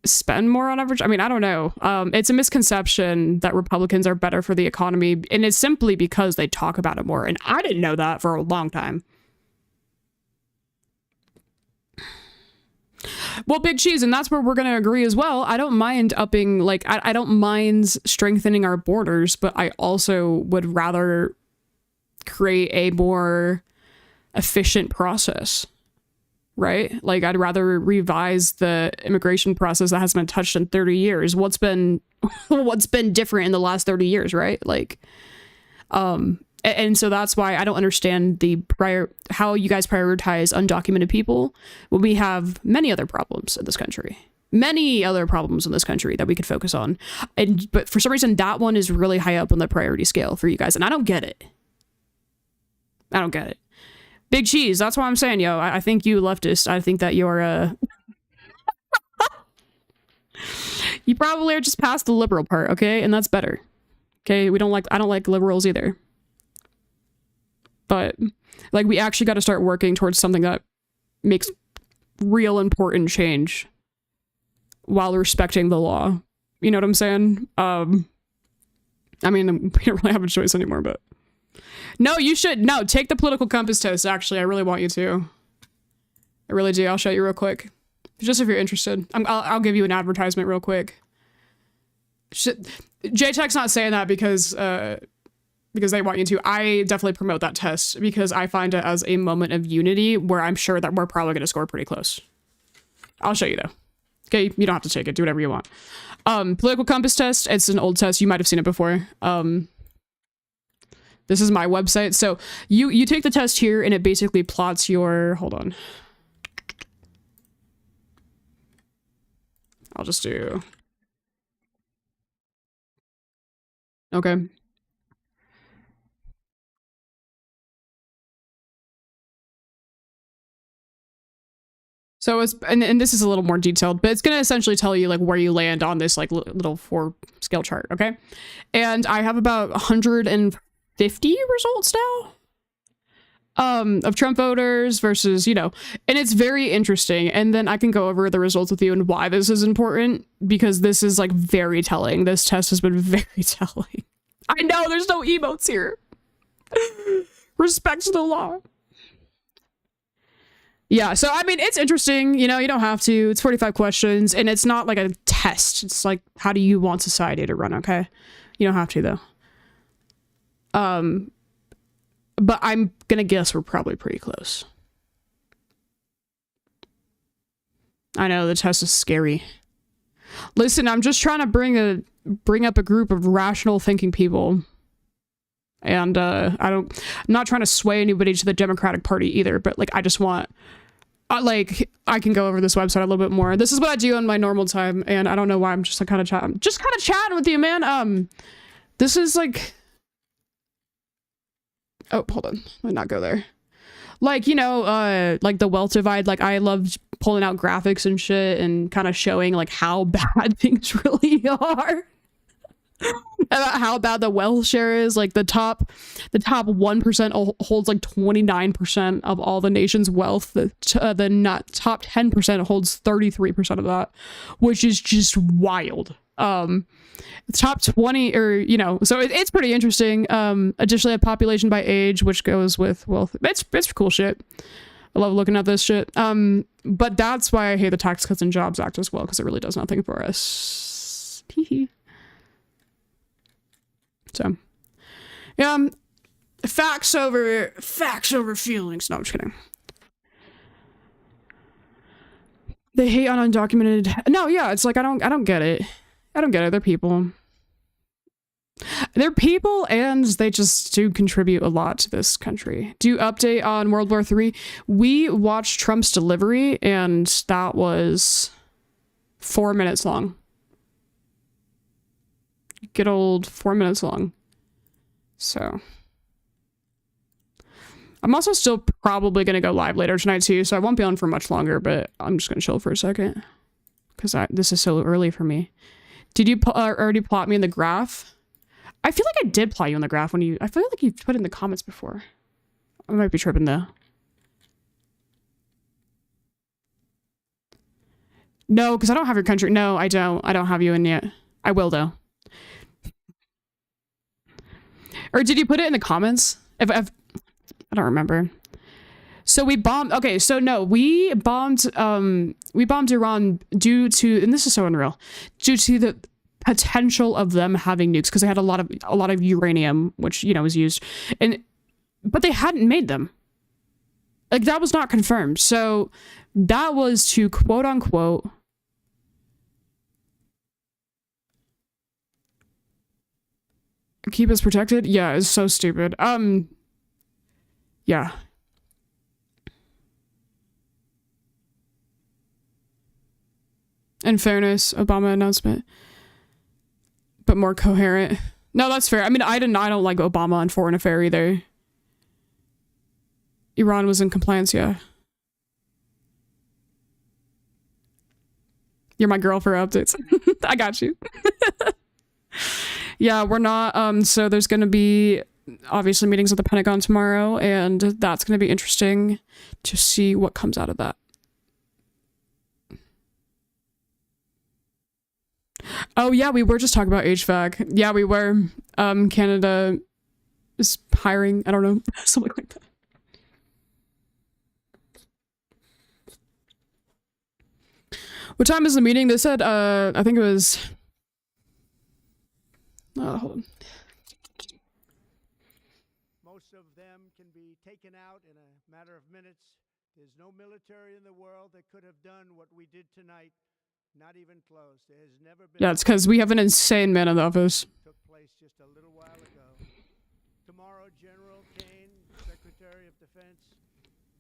spend more on average. I mean, I don't know. It's a misconception that Republicans are better for the economy, and it's simply because they talk about it more. And I didn't know that for a long time. Well, Big Cheese, and that's where we're going to agree as well. I don't mind upping, like, I don't mind strengthening our borders, but I also would rather create a more efficient process, right? Like, I'd rather revise the immigration process that hasn't been touched in 30 years. What's been different in the last 30 years, right? Like, and so that's why I don't understand how you guys prioritize undocumented people when we have many other problems in this country. Many other problems in this country that we could focus on. But for some reason, that one is really high up on the priority scale for you guys. And I don't get it. I don't get it. Big Cheese, that's why I'm saying, yo, I think you leftist. I think that you're, you probably are just past the liberal part, okay? And that's better. Okay, I don't like liberals either. But, like, we actually got to start working towards something that makes real important change while respecting the law. You know what I'm saying? I mean, we don't really have a choice anymore, but... No, you should. No, take the political compass test, actually. I really want you to. I really do. I'll show you real quick. Just if you're interested. I'll give you an advertisement real quick. JTech's not saying that because they want you to. I definitely promote that test because I find it as a moment of unity where I'm sure that we're probably going to score pretty close. I'll show you, though. Okay, you don't have to take it. Do whatever you want. Political compass test. It's an old test. You might have seen it before. This is my website. So you take the test here and it basically plots your, hold on. I'll just do, okay. So it's, and this is a little more detailed, but it's going to essentially tell you like where you land on this like little 4 scale chart. Okay. And I have about 150 results now of Trump voters versus, you know, and it's very interesting. And then I can go over the results with you and why this is important, because this is like very telling. This test has been very telling. I know there's no emotes here. Respect to the law. Yeah, so I mean, it's interesting, you know, you don't have to. It's 45 questions, and it's not like a test. It's like, how do you want society to run, okay? You don't have to, though. But I'm gonna guess we're probably pretty close. I know, the test is scary. Listen, I'm just trying to bring up a group of rational thinking people. And I'm not trying to sway anybody to the Democratic Party either, but like I just want like I can go over this website a little bit more. This is what I do on my normal time, and I don't know why I'm just like kind of chatting with you, man. This is like, oh, hold on, let me not go there. Like, you know, like the wealth divide, like I loved pulling out graphics and shit and kind of showing like how bad things really are. About how bad the wealth share is. Like the top 1% holds like 29% of all the nation's wealth. The top 10% holds 33% of that, which is just wild. The top 20, or you know, so it's pretty interesting. Additionally, a population by age, which goes with wealth. It's cool shit. I love looking at this shit. But that's why I hate the Tax Cuts and Jobs Act as well, because it really does nothing for us. So, yeah, facts over feelings. No, I'm just kidding. They hate on undocumented. No, yeah, it's like I don't get it. I don't get it. They're people. They're people, and they just do contribute a lot to this country. Do you update on World War III? We watched Trump's delivery, and that was 4 minutes long. Good old 4 minutes long. So I'm also still probably gonna go live later tonight too, so I won't be on for much longer, but I'm just gonna chill for a second because this is so early for me. Did you already plot me in the graph? I feel like I did plot you in the graph when I feel like you put it in the comments before. I might be tripping though. No, because I don't have your country. No, I don't have you in yet. I will though. Or did you put it in the comments? I don't remember. So we bombed. Okay, so no, we bombed Iran due to, and this is so unreal, due to the potential of them having nukes because they had a lot of uranium, which was used, but they hadn't made them. Like that was not confirmed. So that was to quote unquote keep us protected. Yeah, it's so stupid. Yeah. In fairness, Obama announcement, but more coherent. No, that's fair. I mean, I don't like Obama on foreign affair either. Iran was in compliance, yeah. You're my girl for updates. I got you. Yeah, we're not. So there's going to be obviously meetings at the Pentagon tomorrow, and that's going to be interesting to see what comes out of that. Oh yeah, we were just talking about HVAC. Yeah, we were. Canada is hiring. I don't know, something like that. What time is the meeting? They said, I think it was... hold on.
Most of them can be taken out in a matter of minutes. There's no military in the world that could have done what we did tonight. Not even close. There has never been...
Yeah, it's because we have an insane man in the office.
Took place just a little while ago. Tomorrow, General Kane, Secretary of Defense,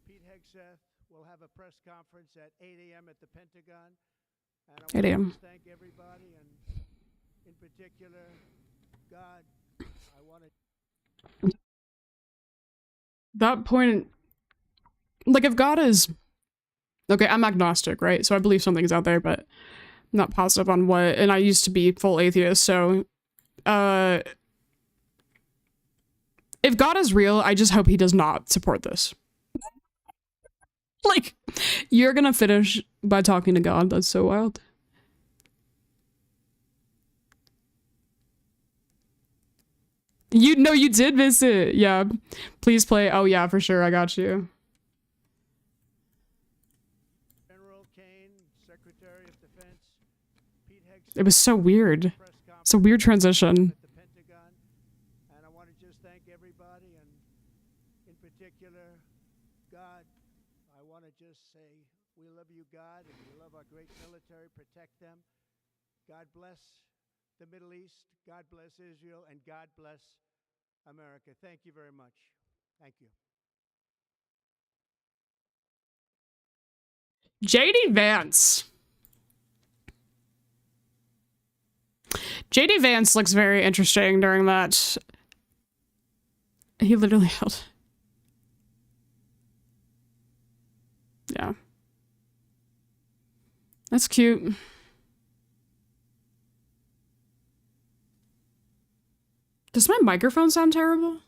Pete Hegseth will have a press conference at 8 a.m. at the Pentagon. And I
8 a.m.
want to thank everybody, and in particular, God. I want to...
That point... Like, if God is... Okay, I'm agnostic, right? So I believe something's out there, but I'm not positive on what. And I used to be full atheist, so... if God is real, I just hope he does not support this. Like, you're gonna finish by talking to God. That's so wild. You did miss it. Yeah. Please play. Oh, yeah, for sure. I got you.
General Kane, Secretary of Defense, Pete Hegseth.
It was so weird. It's a weird transition.
At the Pentagon, and I want to just thank everybody, and in particular, God. I want to just say we love you, God, and we love our great military. Protect them. God bless the Middle East. God bless Israel, and God bless America. Thank you very much. Thank you.
JD Vance. JD Vance looks very interesting during that. He literally held. Yeah. That's cute. Does my microphone sound terrible?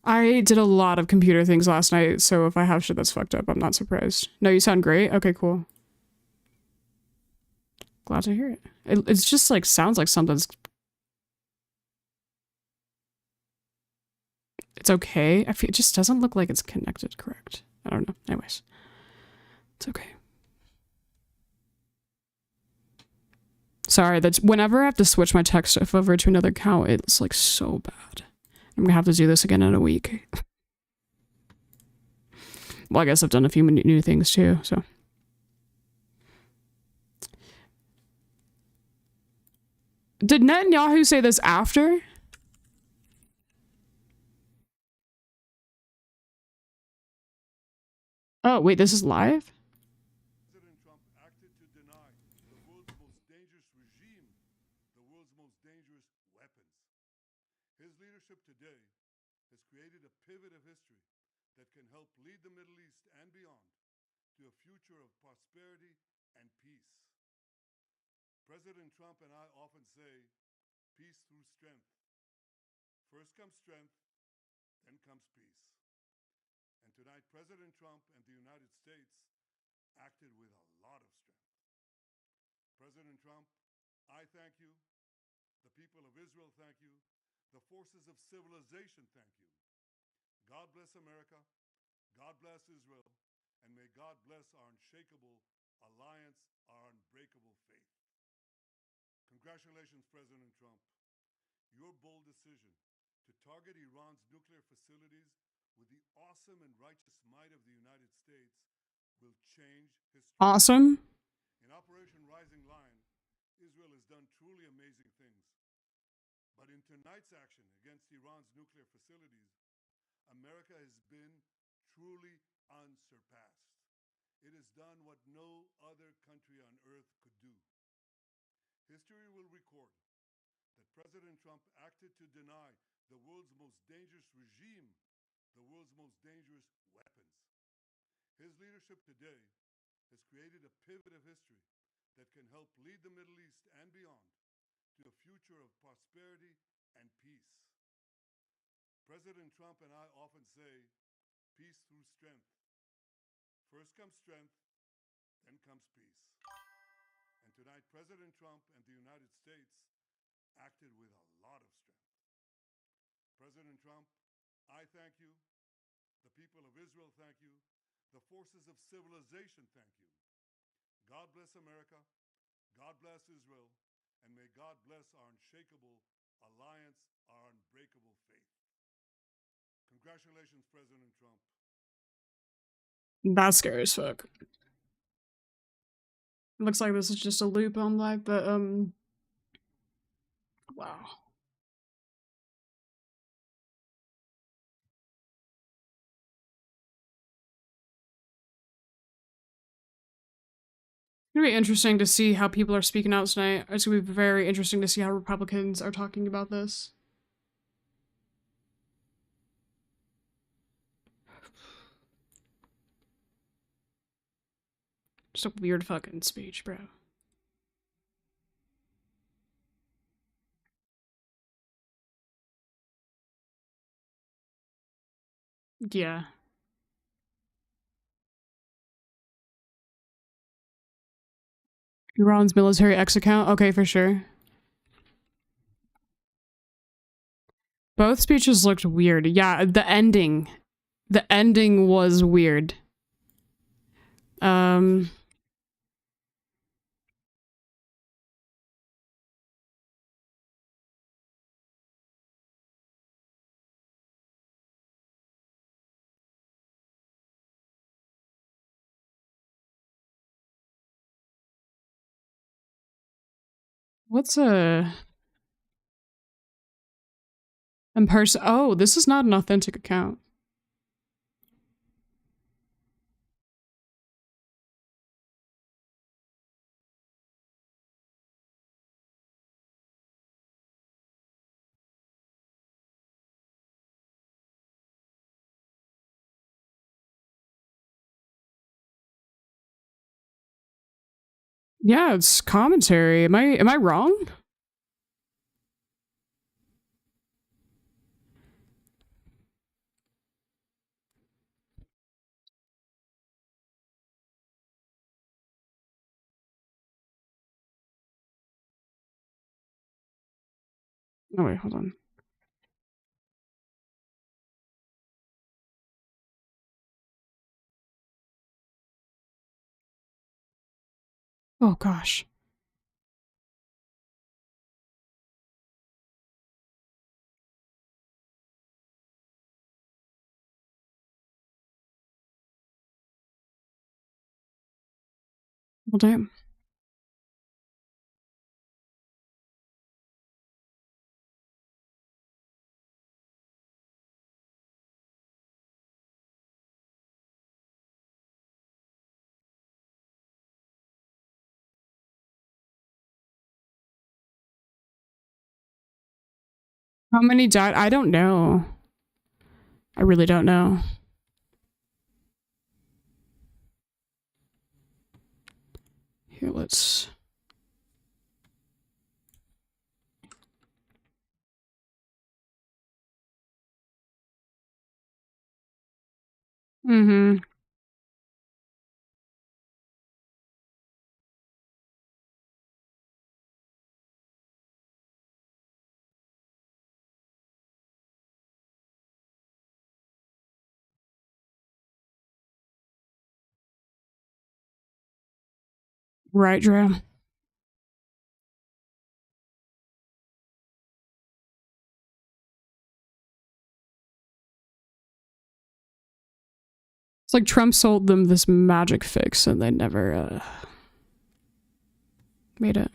I did a lot of computer things last night, so if I have shit that's fucked up, I'm not surprised. No, you sound great? Okay, cool. Glad to hear it. It's just like, sounds like something's... It's okay. I feel it just doesn't look like it's connected correct. I don't know. Anyways. It's okay. Sorry, that's whenever I have to switch my tech stuff over to another account, it's like so bad. I'm gonna have to do this again in a week. Well, I guess I've done a few new things too, so. Did Netanyahu say this after? Oh, wait, this is live?
President Trump acted to deny the world's most dangerous regime, the world's most dangerous weapons. His leadership today has created a pivot of history that can help lead the Middle East and beyond to a future of prosperity and peace. President Trump and I often say, peace through strength. First comes strength, then comes peace. And tonight, President Trump and the United States acted with a lot of strength. President Trump, I thank you. The people of Israel thank you. The forces of civilization thank you. God bless America. God bless Israel. And may God bless our unshakable alliance, our unbreakable faith. Congratulations, President Trump. Your bold decision to target Iran's nuclear facilities with the awesome and righteous might of the United States will change history.
Awesome.
In Operation Rising Lion, Israel has done truly amazing things. But in tonight's action against Iran's nuclear facilities, America has been truly unsurpassed. It has done what no other country on earth could do. History will record that President Trump acted to deny the world's most dangerous regime the world's most dangerous weapons. His leadership today has created a pivot of history that can help lead the Middle East and beyond to a future of prosperity and peace. President Trump and I often say, peace through strength. First comes strength, then comes peace. And tonight, President Trump and the United States acted with a lot of strength. President Trump, I thank you. The people of Israel thank you. The forces of civilization thank you. God bless America. God bless Israel. And may God bless our unshakable alliance, our unbreakable faith. Congratulations, President Trump.
That's scary as fuck. Looks like this is just a loop on live, but wow. It's gonna be interesting to see how people are speaking out tonight. It's gonna be very interesting to see how Republicans are talking about this. Just a weird fucking speech, bro. Yeah. Iran's military X account? Okay, for sure. Both speeches looked weird. Yeah, the ending. The ending was weird. What's a person? Oh, this is not an authentic account. Yeah, it's commentary. Am I wrong? Oh wait, hold on. Oh gosh. Well, damn. How many died? I don't know. I really don't know. Here, let's... Mm-hmm. Right, Drew. It's like Trump sold them this magic fix and they never made it.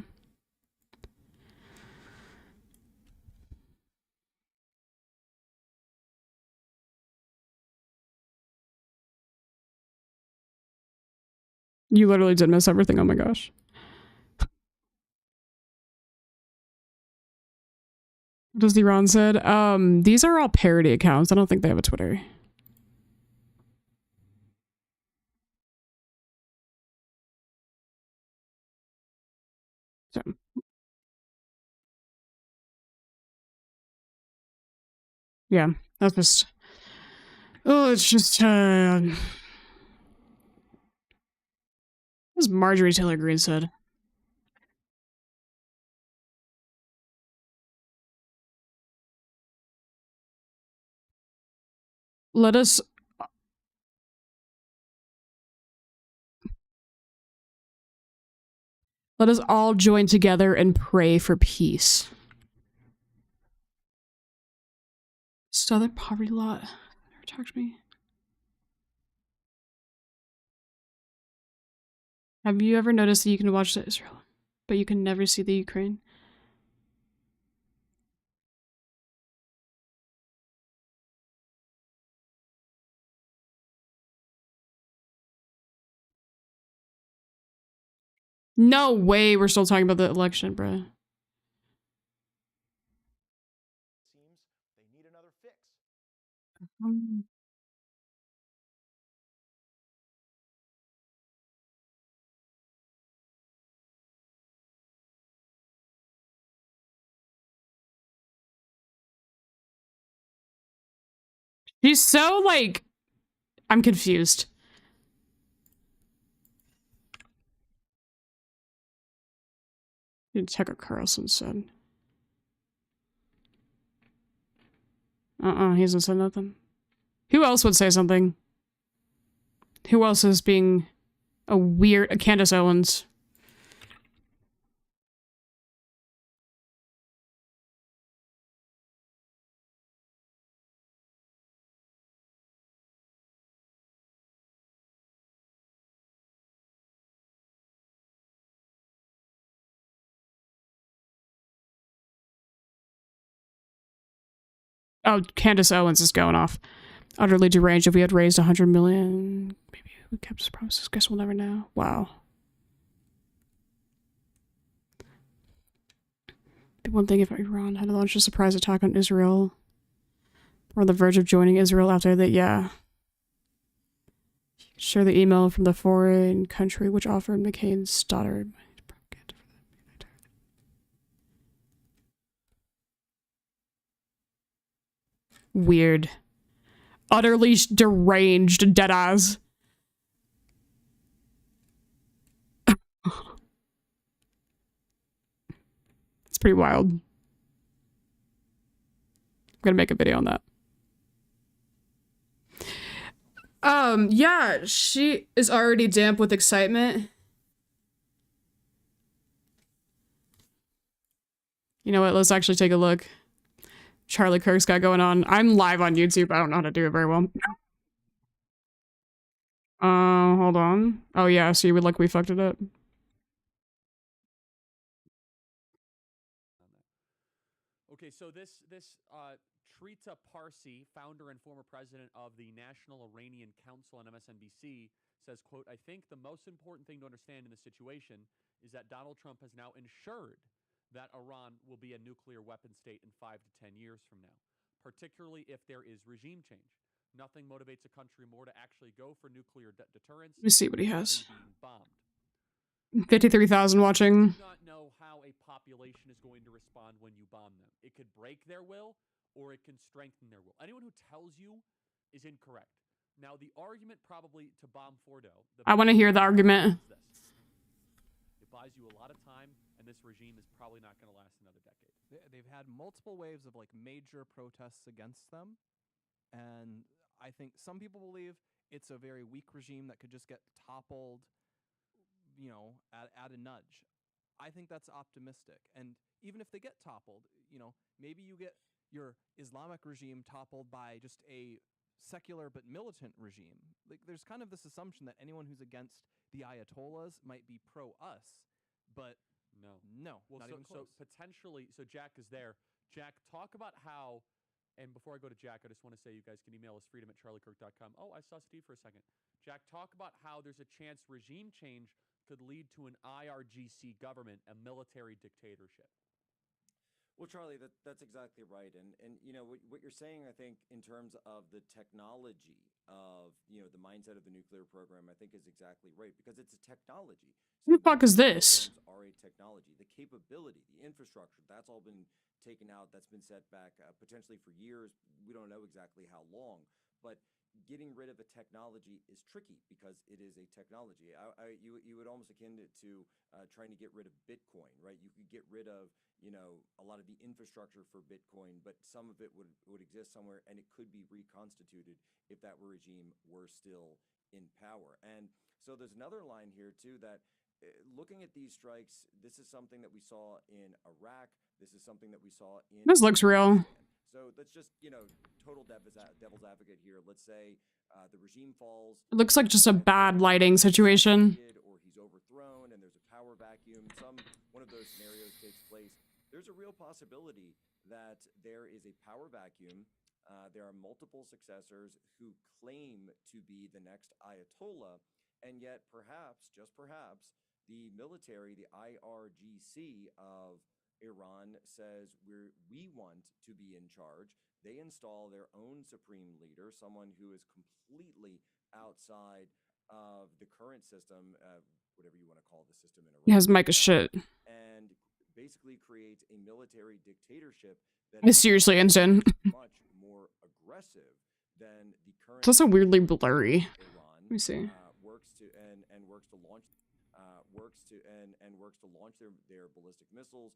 You literally did miss everything. Oh my gosh. Does the Ron said, these are all parody accounts. I don't think they have a Twitter. So. Yeah, that's just, oh, it's just, as Marjorie Taylor Greene said. Let us all join together and pray for peace. Southern poverty law. Never talked to me. Have you ever noticed that you can watch the Israel, but you can never see the Ukraine? No way we're still talking about the election, bruh.
Seems they need another fix.
She's so, like, I'm confused. Tucker Carlson said. He hasn't said nothing. Who else would say something? Who else is being a weird... Candace Owens. Oh, Candace Owens is going off. Utterly deranged. If we had raised 100 million, maybe we kept his promises. Guess we'll never know. Wow. Be one thing if Iran had launched a surprise attack on Israel. We're on the verge of joining Israel after that. Yeah. Share the email from the foreign country which offered McCain's daughter. Weird. Utterly deranged deadass. It's pretty wild. I'm gonna make a video on that. Yeah, she is already damp with excitement. You know what? Let's actually take a look. Charlie Kirk's got going on. I'm live on YouTube. I don't know how to do it very well. Hold on. Oh yeah, so you would like we fucked it up.
Okay, so this Trita Parsi, founder and former president of the National Iranian Council on MSNBC, says, quote, I think the most important thing to understand in this situation is that Donald Trump has now ensured that Iran will be a nuclear weapon state in 5 to 10 years from now, particularly if there is regime change. Nothing motivates a country more to actually go for nuclear deterrence.
Let me see what he has.
Being bombed.
53,000 watching.
I do not know how a population is going to respond when you bomb them. It could break their will, or it can strengthen their will. Anyone who tells you is incorrect. Now, the argument probably to bomb Fordo...
I want to hear the argument.
It buys you a lot of time, and this regime is probably not going to last another decade.
They've had multiple waves of, like, major protests against them, and I think some people believe it's a very weak regime that could just get toppled, at a nudge. I think that's optimistic. And even if they get toppled, maybe you get your Islamic regime toppled by just a secular but militant regime. Like, there's kind of this assumption that anyone who's against the Ayatollahs might be pro-us, but no,
Well,
not
so,
even
so
close.
potentially, so Jack is there. Jack, talk about how, and before I go to Jack, I just want to say you guys can email us freedom@charliekirk.com. Oh, I saw Steve for a second. Jack, talk about how there's a chance regime change could lead to an IRGC government, a military dictatorship.
Well, Charlie, that's exactly right, and what you're saying, I think, in terms of the technology of the mindset of the nuclear program, I think is exactly right, because it's a technology.
Who the fuck is
nuclear
this?
programs are a technology. The capability, the infrastructure, that's all been taken out. That's been set back potentially for years. We don't know exactly how long, but getting rid of a technology is tricky because it is a technology. You would almost akin it to trying to get rid of Bitcoin, right? You could get rid of a lot of the infrastructure for Bitcoin, but some of it would exist somewhere, and it could be reconstituted if that regime were still in power. And so there's another line here too that looking at these strikes, this is something that we saw in Iraq. This is something that we saw in
This looks real.
Afghanistan. So let's just, total devil's advocate here. Let's say the regime falls.
It looks like just a bad lighting situation.
Or he's overthrown and there's a power vacuum. One of those scenarios takes place. There's a real possibility that there is a power vacuum. There are multiple successors who claim to be the next Ayatollah. And yet, perhaps, just perhaps, the military, the IRGC of Iran says we want to be in charge. They install their own supreme leader, someone who is completely outside of the current system, whatever you want to call the system in Iran.
He has Micah shit.
And basically creates a military dictatorship that
It's seriously instant.
much more aggressive than the current.
It's also weirdly blurry.
Iran,
Let me see.
works to works to launch their ballistic missiles,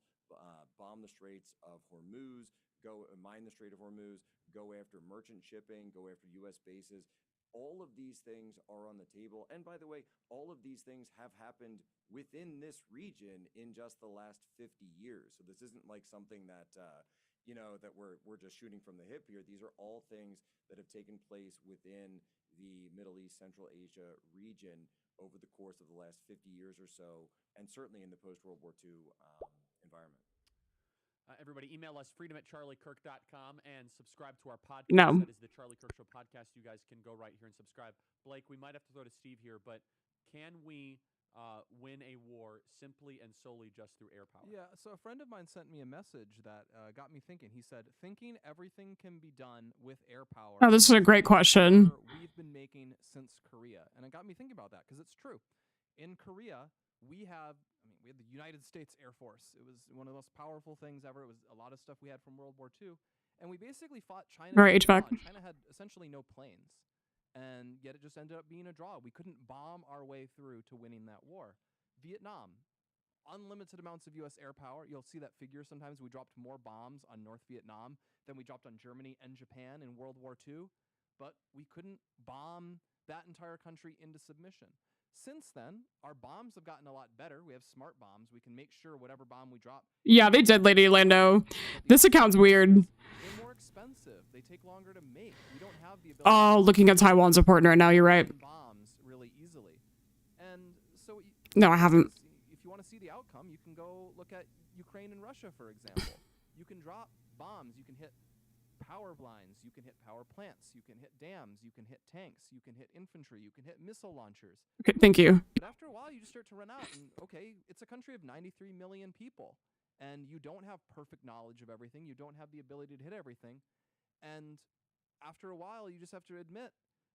bomb the Straits of Hormuz, go mine the Strait of Hormuz, go after merchant shipping, go after U.S. bases. All of these things are on the table. And by the way, all of these things have happened within this region in just the last 50 years. So this isn't like something that, that we're just shooting from the hip here. These are all things that have taken place within the Middle East, Central Asia region over the course of the last 50 years or so, and certainly in the post-World War II environment.
Everybody, email us freedom@charliekirk.com and subscribe to our podcast.
No.
That is the Charlie Kirk Show podcast. You guys can go right here and subscribe. Blake, we might have to throw to Steve here, but can we win a war simply and solely just through air power?
Yeah, so a friend of mine sent me a message that got me thinking. He said, thinking everything can be done with air power.
Oh, this is a great question.
We've been making since Korea. And it got me thinking about that because it's true. In Korea, we had the United States Air Force. It was one of the most powerful things ever. It was a lot of stuff we had from World War II. And we basically fought China.
Right, HVAC.
China had essentially no planes. And yet it just ended up being a draw. We couldn't bomb our way through to winning that war. Vietnam, unlimited amounts of U.S. air power. You'll see that figure sometimes. We dropped more bombs on North Vietnam than we dropped on Germany and Japan in World War II. But we couldn't bomb that entire country into submission. Since then, our bombs have gotten a lot better. We have smart bombs. We can make sure whatever bomb we drop.
Yeah, they did, Lady Lando. This account's weird.
They're more expensive. They take longer to make. We don't have the ability.
Oh, looking at Taiwan's important right now. You're right.
Bombs really easily. And so
No, I haven't.
if you want to see the outcome, you can go look at Ukraine and Russia, for example. You can drop bombs. You can hit power lines. You can hit power plants. You can hit dams. You can hit tanks. You can hit infantry. You can hit missile launchers.
Okay, thank you.
But after a while, you just start to run out. And okay, it's a country of 93 million people. And you don't have perfect knowledge of everything. You don't have the ability to hit everything. And after a while, you just have to admit,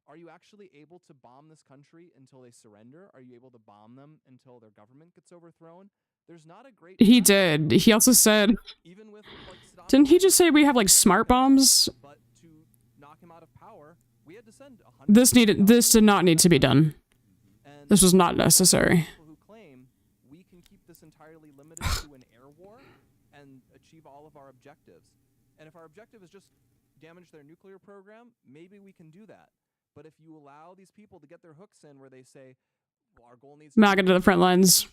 are you actually able to bomb this country until they surrender? Are you able to bomb them until their government gets overthrown? There's not a great...
He did. He also said...
Even with, like,
Didn't he just say we have, like, smart bombs?
But to knock him out of power, we had to send
100... This did not need to be done.
And
This was not necessary.
people who claim we can keep this entirely limited to an air war and achieve all of our objectives. And if our objective is just damage their nuclear program, maybe we can do that. But if you allow these people to get their hooks in where they say, our goal needs
MAGA to the front lines.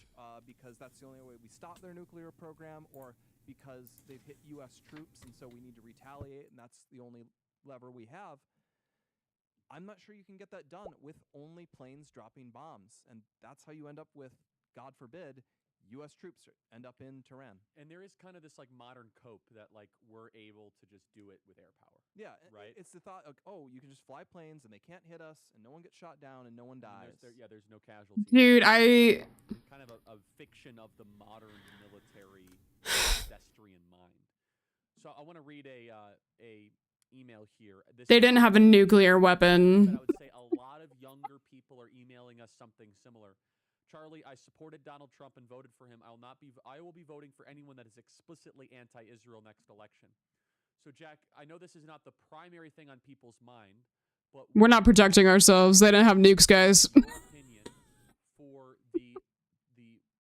because that's the only way we stop their nuclear program, or because they've hit U.S. troops and so we need to retaliate, and that's the only lever we have. I'm not sure you can get that done with only planes dropping bombs, and that's how you end up with, God forbid, U.S. troops end up in Tehran.
And there is kind of this like modern cope that like we're able to just do it with air power.
Yeah,
right.
It's the thought of, oh, you can just fly planes and they can't hit us, and no one gets shot down, and no one dies.
There's no casualties.
Dude, I
kind of a fiction of the modern military pedestrian mind. So I want to read a email here.
they didn't have a nuclear weapon.
I would say a lot of younger people are emailing us something similar. Charlie, I supported Donald Trump and voted for him. I will be voting for anyone that is explicitly anti-Israel next election. So Jack, I know this is not the primary thing on people's mind, but
We're not protecting ourselves. They didn't have nukes, guys.
opinion for the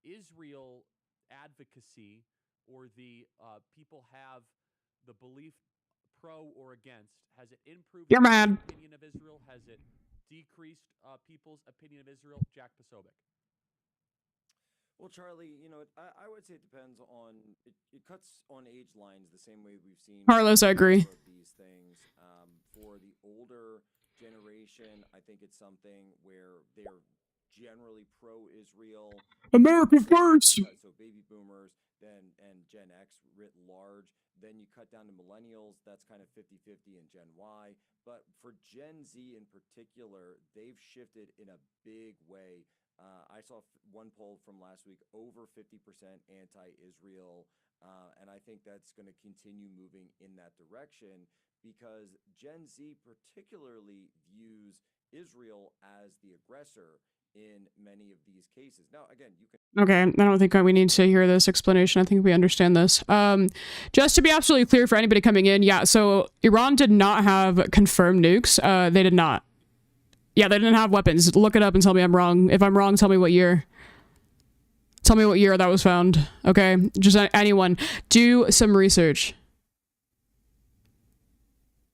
Israel advocacy, or the people have the belief pro or against. Has it improved
You're mad.
people's opinion of Israel? Has it decreased people's opinion of Israel? Jack Posobiec.
Well, Charlie, I would say it depends on it cuts on age lines the same way we've seen.
Carlos, I agree.
Of these things for the older generation, I think it's something where they're generally pro-Israel.
America first.
So baby boomers, then and Gen X writ large. Then you cut down to millennials, that's kind of 50-50, and Gen Y. But for Gen Z in particular, they've shifted in a big way. I saw one poll from last week, over 50% anti-Israel, and I think that's going to continue moving in that direction because Gen Z particularly views Israel as the aggressor in many of these cases. Now, again, you can...
Okay, I don't think we need to hear this explanation. I think we understand this. Just to be absolutely clear for anybody coming in, yeah, so Iran did not have confirmed nukes. They did not. Yeah, they didn't have weapons. Look it up and tell me I'm wrong. If I'm wrong, tell me what year. Tell me what year that was found. Okay, just anyone. Do some research.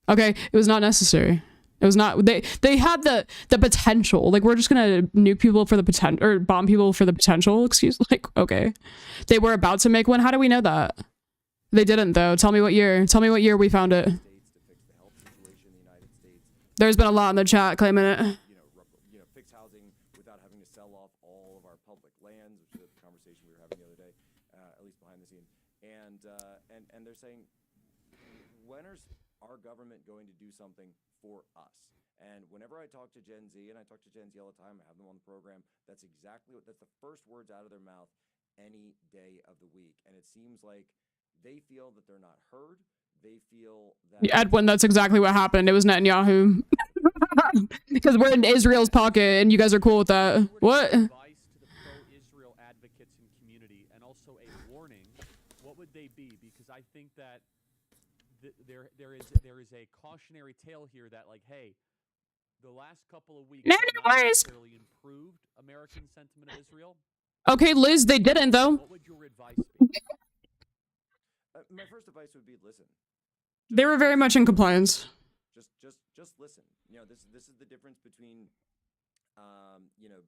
Okay, it was not necessary. It was not. They had the potential. Like, we're just gonna nuke people for the potential, or bomb people for the potential. Excuse. Like, okay, they were about to make one. How do we know that? They didn't though. Tell me what year. Tell me what year we found it. There's been a lot in the chat claiming it.
Fix housing without having to sell off all of our public lands, which is the conversation we were having the other day, at least behind the scenes. And they're saying, when is our government going to do something for us? And whenever I talk to Gen Z, and I talk to Gen Z all the time, I have them on the program, that's the first words out of their mouth any day of the week. And it seems like they feel that they're not heard. They feel that...
Edwin, that's exactly what happened. It was Netanyahu. Because we're in Israel's pocket and you guys are cool with that. What?
Advice to the pro-Israel advocates and community, and also a warning, what would they be? Because I think that there is a cautionary tale here that, like, hey, the last couple of weeks have not necessarily improved American sentiment of Israel.
Okay, Liz, they didn't though.
What would your advice be?
My first advice would be listen.
They were very much in compliance.
Just listen. This is the difference between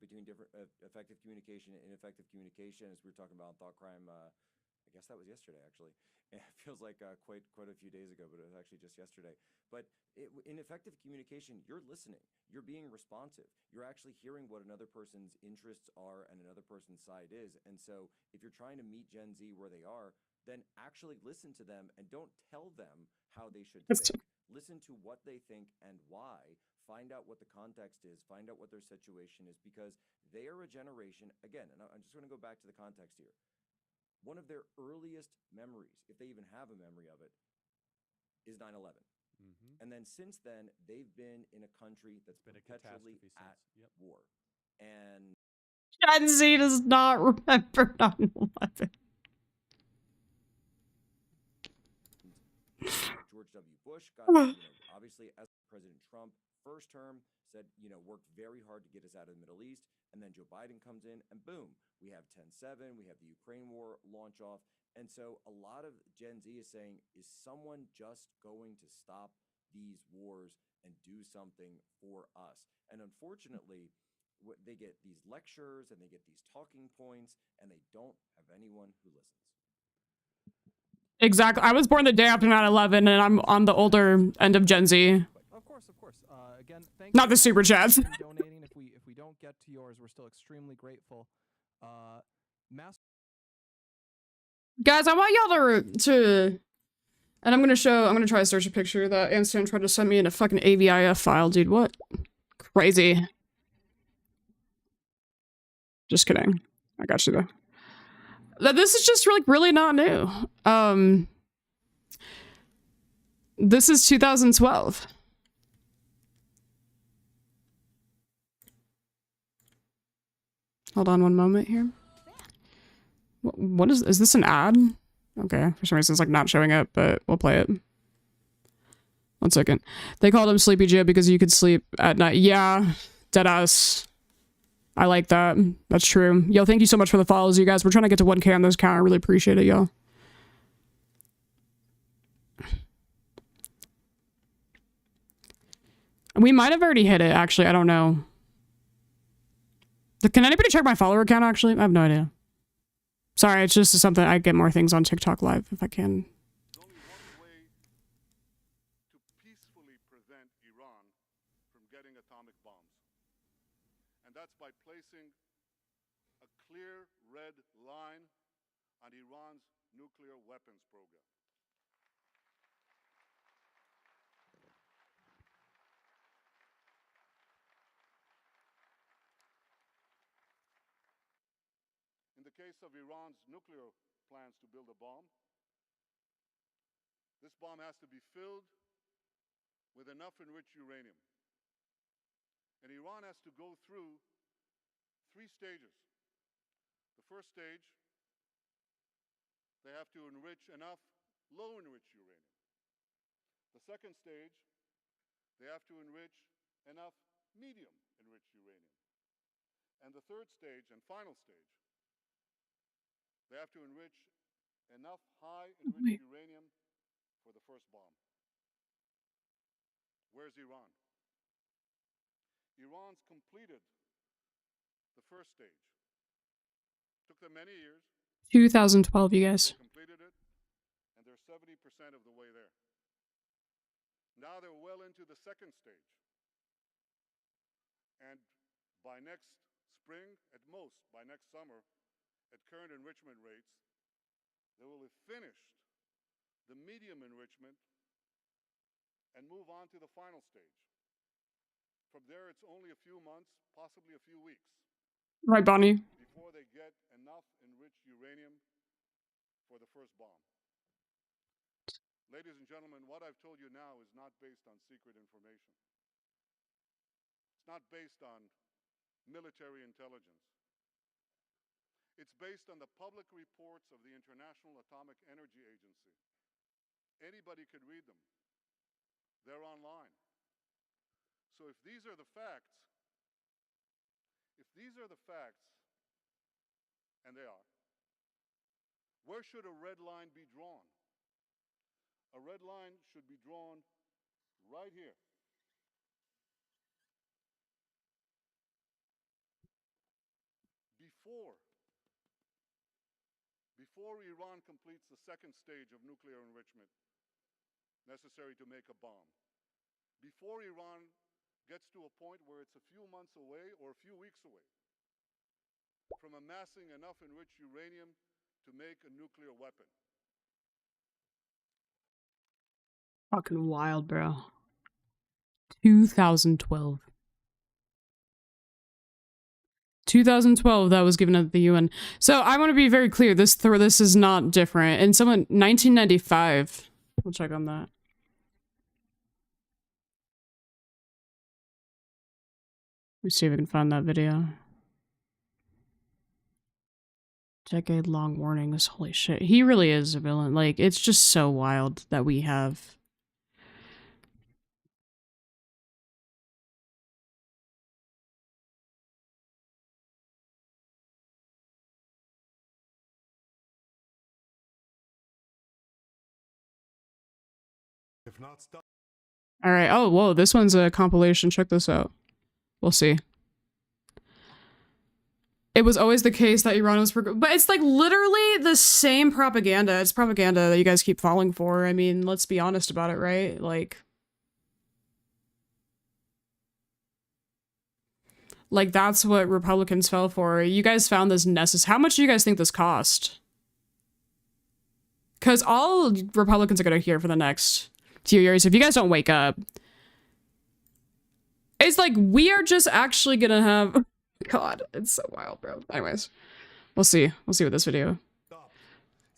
between different effective communication and ineffective communication, as we were talking about on Thought Crime. I guess that was yesterday, actually. It feels like quite a few days ago, but it was actually just yesterday. But in effective communication, you're listening. You're being responsive. You're actually hearing what another person's interests are and another person's side is. And so if you're trying to meet Gen Z where they are, then actually listen to them and don't tell them how they should think. Listen to what they think and why. Find out what the context is. Find out what their situation is, because they are a generation, again, and I'm just going to go back to the context here. One of their earliest memories, if they even have a memory of it, is 9/11. Mm-hmm. And then since then, they've been in a country that's been perpetually at war. And
Gen Z does not remember 9/11.
George W. Bush got, obviously, as President Trump, first term, said, worked very hard to get us out of the Middle East. And then Joe Biden comes in and boom, we have 10/7, we have the Ukraine war launch off. And so a lot of Gen Z is saying, is someone just going to stop these wars and do something for us? And unfortunately, They get these lectures and they get these talking points, and they don't have anyone who listens.
Exactly. I was born the day after 9/11, and I'm on the older end of Gen Z.
Of course, of course. Again, thank you
Not the super chats.
for donating. If we don't get to yours, we're still extremely grateful. Mass
Guys, I want y'all to and I'm gonna try to search a picture that Amsterdam tried to send me in a fucking AVIF file, dude. What? Crazy. Just kidding. I got you though. This is just really not new. This is 2012. Hold on one moment here. What is this an ad? Okay, for some reason it's like not showing up, but we'll play it. 1 second. They called him Sleepy Joe because you could sleep at night. Yeah, deadass. I like that. That's true. Yo, thank you so much for the follows, you guys. We're trying to get to 1K on this account. I really appreciate it, yo. We might have already hit it, actually. I don't know. Can anybody check my follower count, actually? I have no idea. Sorry, it's just something. I get more things on TikTok Live if I can.
There's only one way to peacefully prevent Iran from getting atomic bombs. And that's by placing a clear red line on Iran's nuclear weapons program. In the case of Iran's nuclear plans to build a bomb, this bomb has to be filled with enough enriched uranium. And Iran has to go through 3 stages. The first stage, they have to enrich enough low-enriched uranium. The second stage, they have to enrich enough medium-enriched uranium. And the third stage and final stage, they have to enrich enough high-enriched uranium for the first bomb. Where's Iran? Iran's completed the first stage. Took them many years.
2012, you guys.
They completed it, and they're 70% of the way there. Now they're well into the second stage. And by next spring, at most, by next summer, at current enrichment rates, they will have finished the medium enrichment and move on to the final stage. From there, it's only a few months, possibly a few weeks,
Right, Bonnie?
before they get enough enriched uranium for the first bomb. Ladies and gentlemen, what I've told you now is not based on secret information. It's not based on military intelligence. It's based on the public reports of the International Atomic Energy Agency. Anybody could read them. They're online. So if these are the facts, and they are, where should a red line be drawn? A red line should be drawn right here. Before Iran completes the second stage of nuclear enrichment necessary to make a bomb, before Iran gets to a point where it's a few months away or a few weeks away from amassing enough enriched uranium to make a nuclear weapon.
Fucking wild, bro. 2012. 2012, that was given at the UN. So I want to be very clear. This is not different. And 1995. We'll check on that. Let me see if we can find that video. Decade-long warnings. Holy shit. He really is a villain. Like, it's just so wild that we have...
If not stopped.
All right. Oh, whoa. This one's a compilation. Check this out. We'll see. It was always the case that Iran was, but it's like literally the same propaganda. It's propaganda that you guys keep falling for. I mean, let's be honest about it, right? Like that's what Republicans fell for. You guys found this necessary. How much do you guys think this cost? Because all Republicans are going to hear for the next few years, if you guys don't wake up, it's like we are just actually going to have... God, it's so wild, bro. Anyways, we'll see. We'll see with this video.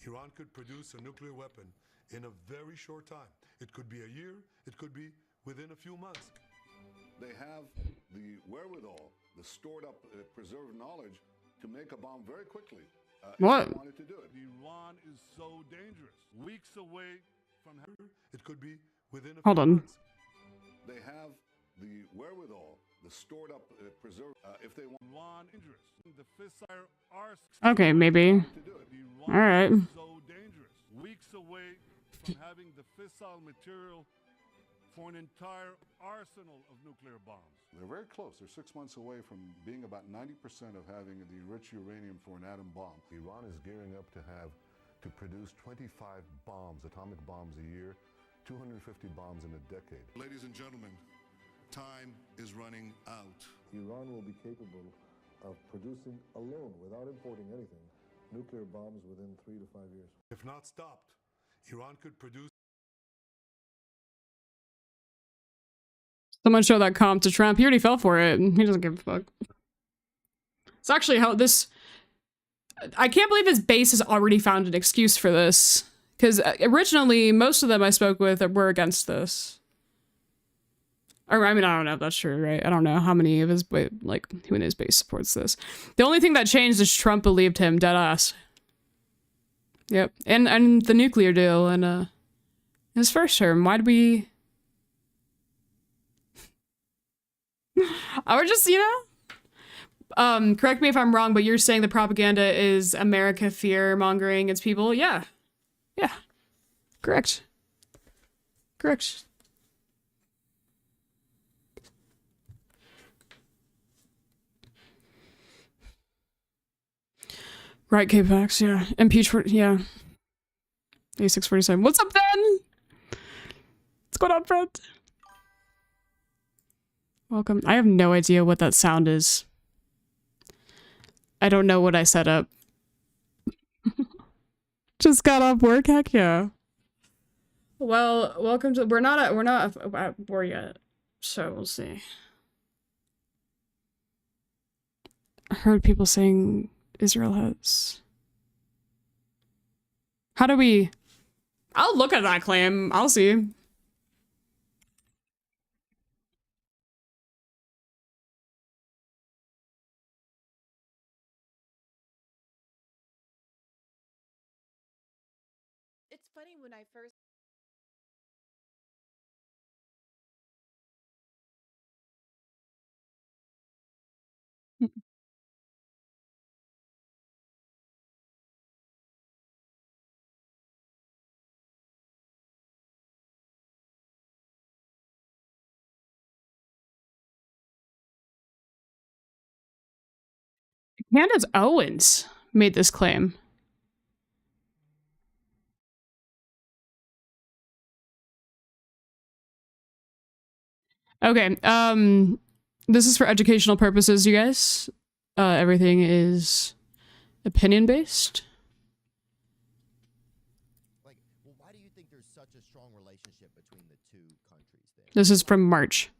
Iran could produce a nuclear weapon in a very short time. It could be a year. It could be within a few months.
They have the wherewithal, the stored up, preserved knowledge to make a bomb very quickly.
What?
If they wanted to do it.
Iran is so dangerous. Weeks away from it could be within a
Hold
few
on.
months.
They have the wherewithal, the stored up, preserved. If they want
Iran dangerous. The fissile arsenal
Okay, maybe.
to do it.
Iran
All right.
is so dangerous. Weeks away from having the fissile material for an entire arsenal of nuclear bombs.
They're very close. They're 6 months away from being about 90% of having the enriched uranium for an atom bomb.
Iran is gearing up to produce 25 bombs, atomic bombs a year, 250 bombs in a decade. Ladies and gentlemen, time is running out.
Iran will be capable of producing alone, without importing anything, nuclear bombs within 3 to 5 years.
If not stopped, Iran could produce.
Someone show that comp to Trump. He already fell for it. He doesn't give a fuck. It's actually how this... I can't believe his base has already found an excuse for this. Because originally, most of them I spoke with were against this. Or, I mean, I don't know if that's true, right? I don't know how many of his, like, who in his base supports this. The only thing that changed is Trump believed him, deadass. Yep. And the nuclear deal, and, his first term. Why'd we... I would just, you know? Correct me if I'm wrong, but you're saying the propaganda is America fear-mongering its people? Yeah. Yeah. Correct. Correct. Right, K-Pax, yeah. Impeach for, yeah. A647. What's up, then? What's going on, friend? Welcome. I have no idea what that sound is. I don't know what I set up. Just got off work? Heck yeah. Well, welcome to... We're not at war yet. So, we'll see. I heard people saying Israel has... How do we... I'll look at that claim. I'll see.
It's funny when I first...
Candace Owens made this claim. Okay, this is for educational purposes, you guys. Everything is opinion-based.
Like, well, why do you think there's such a strong relationship between the two countries there?
This is from March.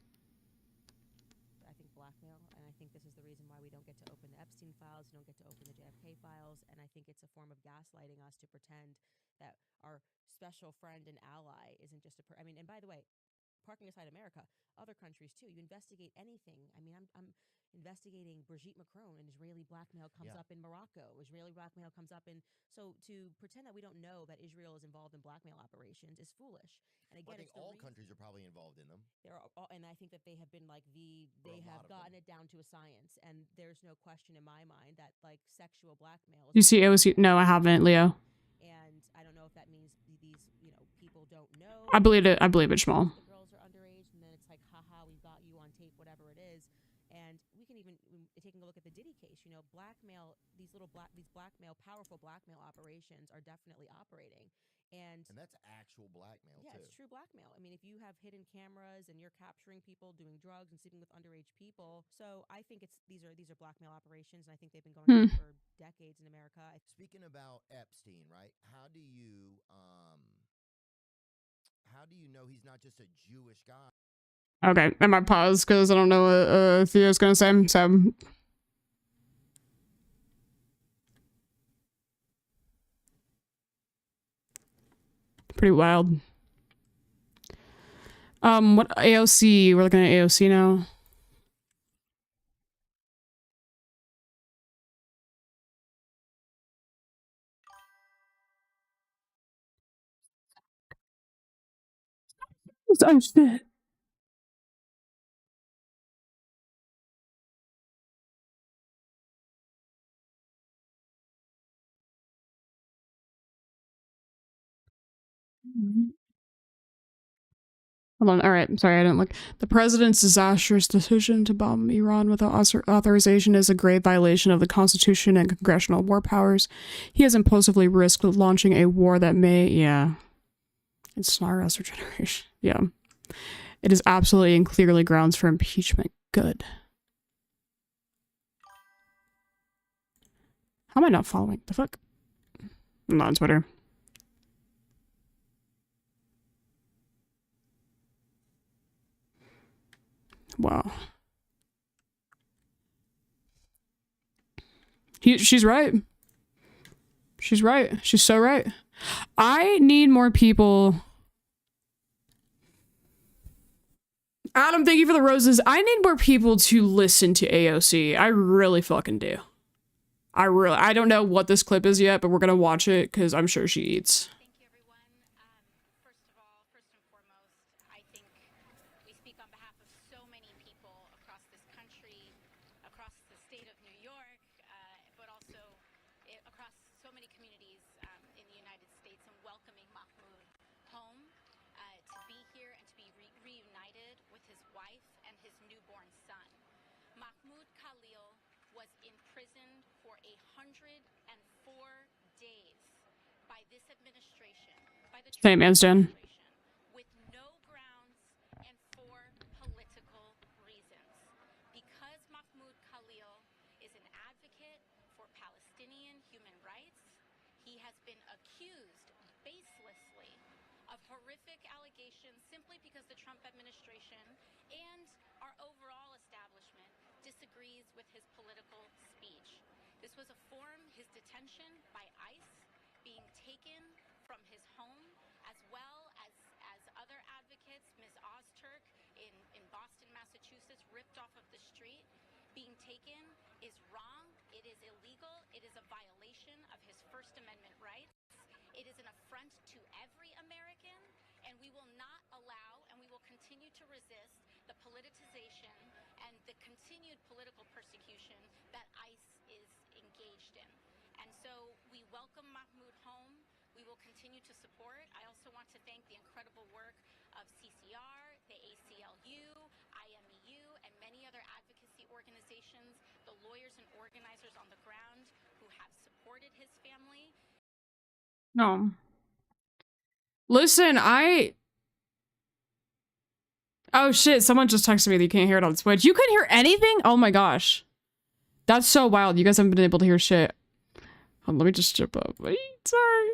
I think blackmail, and I think this is the reason why we don't get to open the Epstein files, don't get to open the JFK files, and I think it's a form of gaslighting us to pretend that our special friend and ally isn't just a I mean, and by the way, parking aside America, other countries too, you investigate anything. I mean, I'm investigating Brigitte Macron, and Israeli blackmail comes up in Morocco. Israeli blackmail comes up in... So to pretend that we don't know that Israel is involved in blackmail operations is foolish. And again,
I think
it's the
all
reason-
countries are probably involved in them.
There are, and I think that they have been like they have gotten it down to a science, and there's no question in my mind that like sexual blackmail.
You see AOC? No, I haven't, Leo.
And I don't know if that means these people don't know.
I believe it. I believe it, Schmal.
The girls are underage, and then it's like, haha, we've got you on tape, whatever it is. And we can even take taking a look at the Diddy case, you know, blackmail, these powerful blackmail operations are definitely operating. And
that's actual blackmail,
yeah,
too.
it's true blackmail. I mean, if you have hidden cameras and you're capturing people doing drugs and sleeping with underage people, so I think these are blackmail operations, and I think they've been going on for decades in America.
Speaking about Epstein, right? How do you know he's not just a Jewish guy?
Okay, I might pause because I don't know what Theo's gonna say, so... Pretty wild. What AOC? We're looking at AOC now. Oh shit. Hold on. All right. Sorry, I didn't look. The president's disastrous decision to bomb Iran without authorization is a grave violation of the Constitution and congressional war powers. He has impulsively risked launching a war that may, yeah. It's not us regeneration. Yeah. It is absolutely and clearly grounds for impeachment. Good. How am I not following? The fuck? I'm not on Twitter. Wow. She's right. She's right. She's so right. I need more people. Adam, thank you for the roses. I need more people to listen to AOC. I really fucking do. I don't know what this clip is yet, but we're gonna watch it because I'm sure she eats. Same man's done. No. Listen, oh shit, someone just texted me that you can't hear it on Twitch. You couldn't hear anything? Oh my gosh. That's so wild. You guys haven't been able to hear shit. Let me just jump up. Wait, sorry.